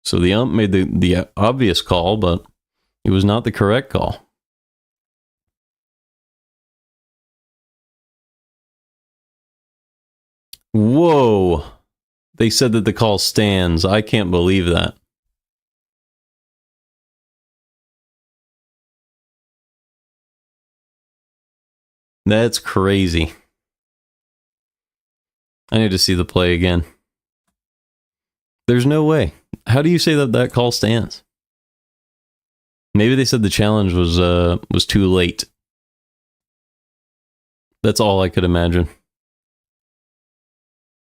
Speaker 1: So the ump made the obvious call, but it was not the correct call. Whoa. They said that the call stands. I can't believe that. That's crazy. I need to see the play again. There's no way. How do you say that that call stands? Maybe they said the challenge was too late. That's all I could imagine.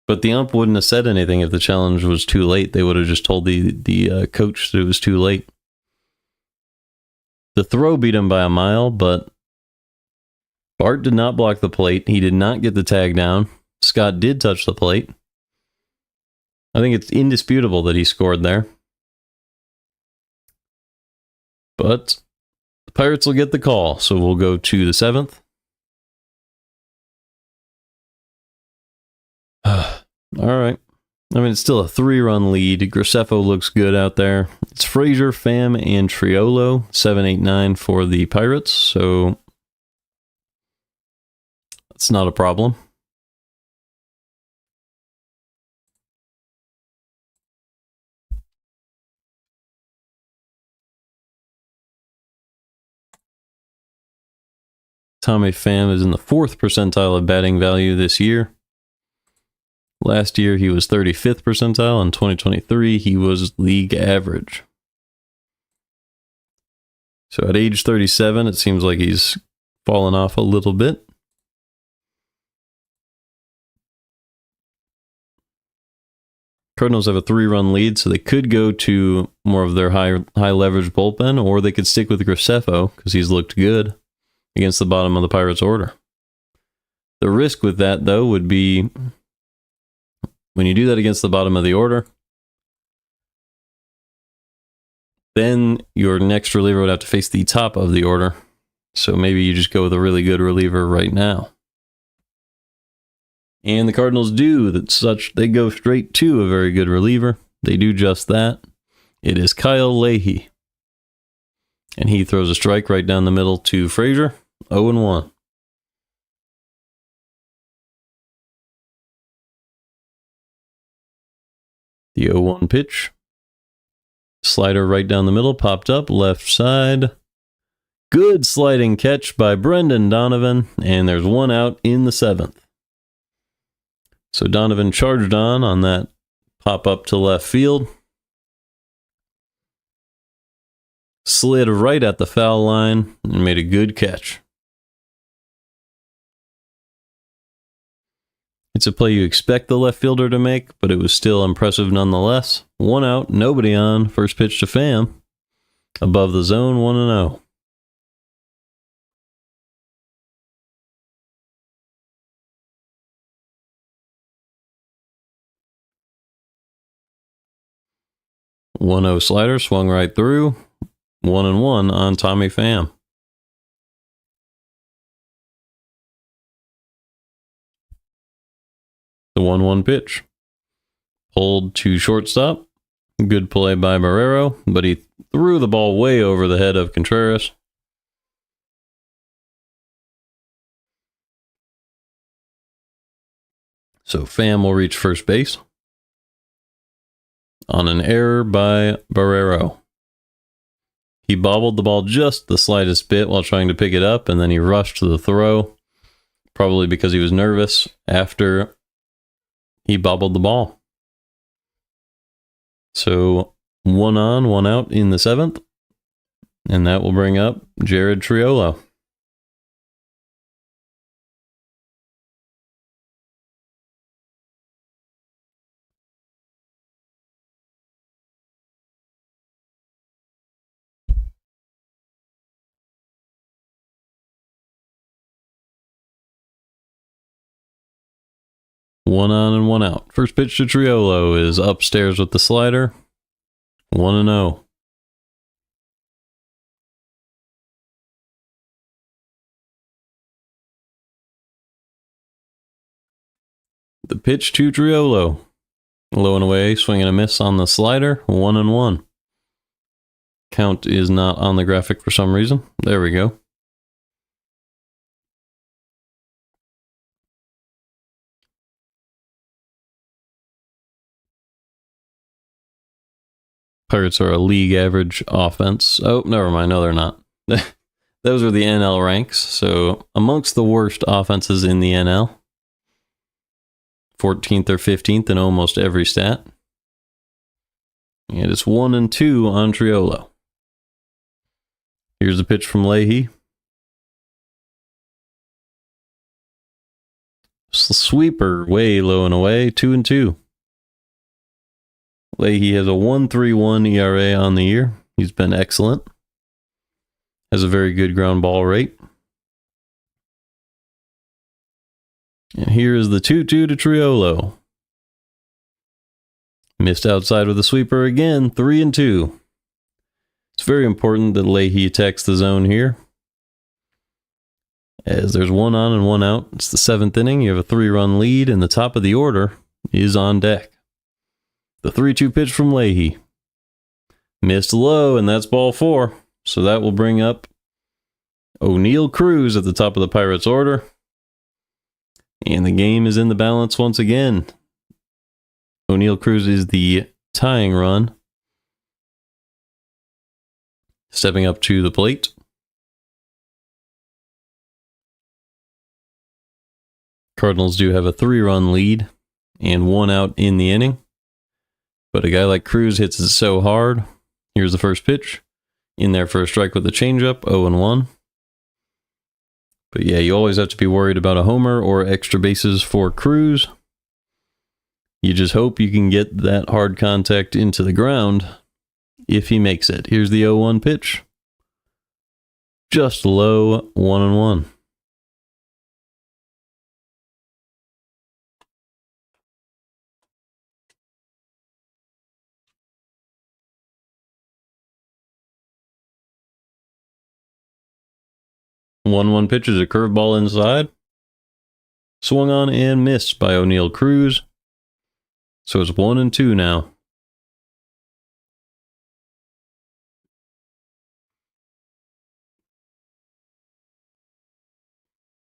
Speaker 1: But the ump wouldn't have said anything if the challenge was too late. They would have just told the coach that it was too late. The throw beat him by a mile, but Bart did not block the plate. He did not get the tag down. Scott did touch the plate. I think it's indisputable that he scored there. But the Pirates will get the call, so we'll go to the 7th. All right. I mean, it's still a 3-run lead. Graceffo looks good out there. It's Frazier, Pham, and Triolo, 7, 8, 9 for the Pirates, so that's not a problem. Tommy Pham is in the 4th percentile of batting value this year. Last year, he was 35th percentile. In 2023, he was league average. So at age 37, it seems like he's fallen off a little bit. Cardinals have a 3-run lead, so they could go to more of their high leverage bullpen, or they could stick with Graceffo because he's looked good against the bottom of the Pirates' order. The risk with that, though, would be when you do that against the bottom of the order, then your next reliever would have to face the top of the order. So maybe you just go with a really good reliever right now. And the Cardinals do that such. They go straight to a very good reliever. They do just that. It is Kyle Leahy. And he throws a strike right down the middle to Frazier. 0-1. The 0-1 pitch. Slider right down the middle, popped up, left side. Good sliding catch by Brendan Donovan, and there's 1 out in the 7th. So Donovan charged on that pop up to left field. Slid right at the foul line and made a good catch. It's a play you expect the left fielder to make, but it was still impressive nonetheless. 1 out, nobody on. First pitch to Pham. Above the zone, 1-0. One-0 slider swung right through. 1-1 on Tommy Pham. The 1-1 pitch. Pulled to shortstop. Good play by Barrero, but he threw the ball way over the head of Contreras. So Pham will reach first base on an error by Barrero. He bobbled the ball just the slightest bit while trying to pick it up, and then he rushed to the throw, probably because he was nervous after he bobbled the ball. So 1 on, 1 out in the 7th, and that will bring up Jared Triolo. One on and 1 out. First pitch to Triolo is upstairs with the slider. 1-0. The pitch to Triolo. Low and away, swing and a miss on the slider. 1-1. Count is not on the graphic for some reason. There we go. Pirates are a league average offense. Oh, never mind. No, they're not. Those are the NL ranks. So amongst the worst offenses in the NL. 14th or 15th in almost every stat. And it's 1-2 on Triolo. Here's the pitch from Leahy. Sweeper way low and away. 2-2. Leahy has a 1.31 ERA on the year. He's been excellent. Has a very good ground ball rate. And here is the 2-2 to Triolo. Missed outside with a sweeper again. 3-2. It's very important that Leahy attacks the zone here, as there's 1 on and 1 out. It's the 7th inning. You have a 3-run lead, and the top of the order is on deck. The 3-2 pitch from Leahy. Missed low, and that's ball 4. So that will bring up O'Neill Cruz at the top of the Pirates' order. And the game is in the balance once again. O'Neill Cruz is the tying run. Stepping up to the plate. Cardinals do have a 3-run lead and 1 out in the inning. But a guy like Cruz hits it so hard. Here's the first pitch. In there for a strike with the changeup. 0-1. But yeah, you always have to be worried about a homer or extra bases for Cruz. You just hope you can get that hard contact into the ground if he makes it. Here's the 0-1 pitch. Just low. 1-1. One pitch is a curveball inside. Swung on and missed by O'Neill Cruz. So it's 1-2 now.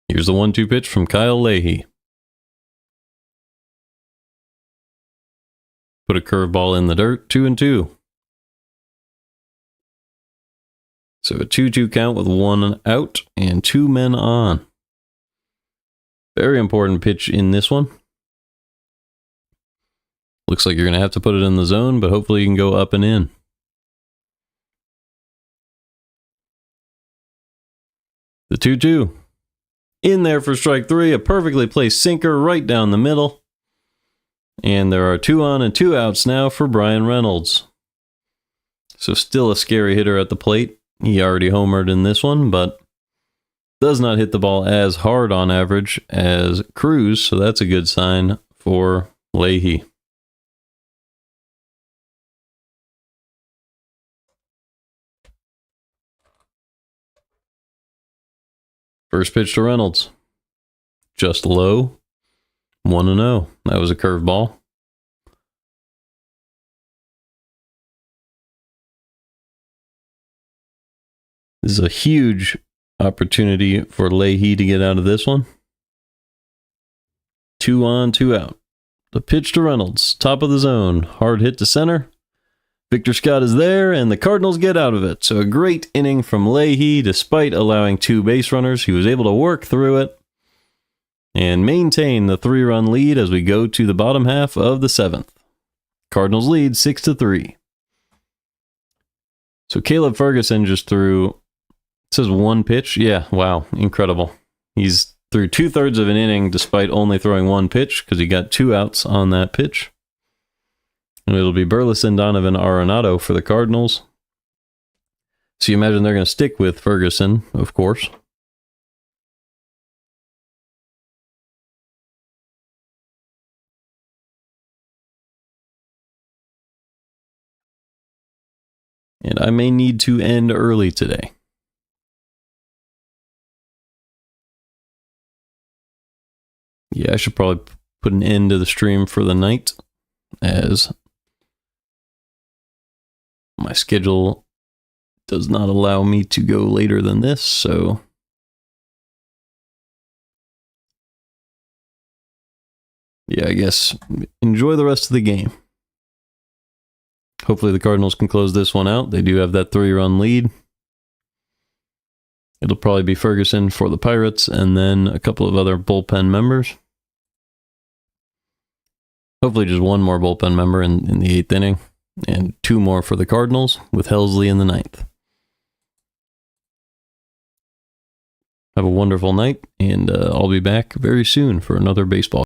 Speaker 1: Here's the 1-2 pitch from Kyle Leahy. Put a curveball in the dirt. 2-2. So a 2-2 count with 1 out and 2 men on. Very important pitch in this one. Looks like you're going to have to put it in the zone, but hopefully you can go up and in. The 2-2. In there for strike 3. A perfectly placed sinker right down the middle. And there are 2 on and 2 outs now for Brian Reynolds. So still a scary hitter at the plate. He already homered in this one, but does not hit the ball as hard on average as Cruz, so that's a good sign for Leahy. First pitch to Reynolds. Just low. 1-0. That was a curveball. This is a huge opportunity for Leahy to get out of this one. 2 on, 2 out. The pitch to Reynolds. Top of the zone. Hard hit to center. Victor Scott is there, and the Cardinals get out of it. So a great inning from Leahy. Despite allowing 2 base runners, he was able to work through it and maintain the 3-run lead as we go to the bottom half of the 7th. Cardinals lead 6-3. So Caleb Ferguson just threw, it says 1 pitch. Yeah, wow, incredible. He's threw 2/3 of an inning despite only throwing 1 pitch because he got 2 outs on that pitch. And it'll be Burleson, Donovan, Arenado for the Cardinals. So you imagine they're going to stick with Ferguson, of course. And I may need to end early today. Yeah, I should probably put an end to the stream for the night, as my schedule does not allow me to go later than this, so yeah, I guess enjoy the rest of the game. Hopefully the Cardinals can close this one out. They do have that 3-run lead. It'll probably be Ferguson for the Pirates and then a couple of other bullpen members. Hopefully just one more bullpen member in the 8th inning and 2 more for the Cardinals with Helsley in the 9th. Have a wonderful night, and I'll be back very soon for another baseball.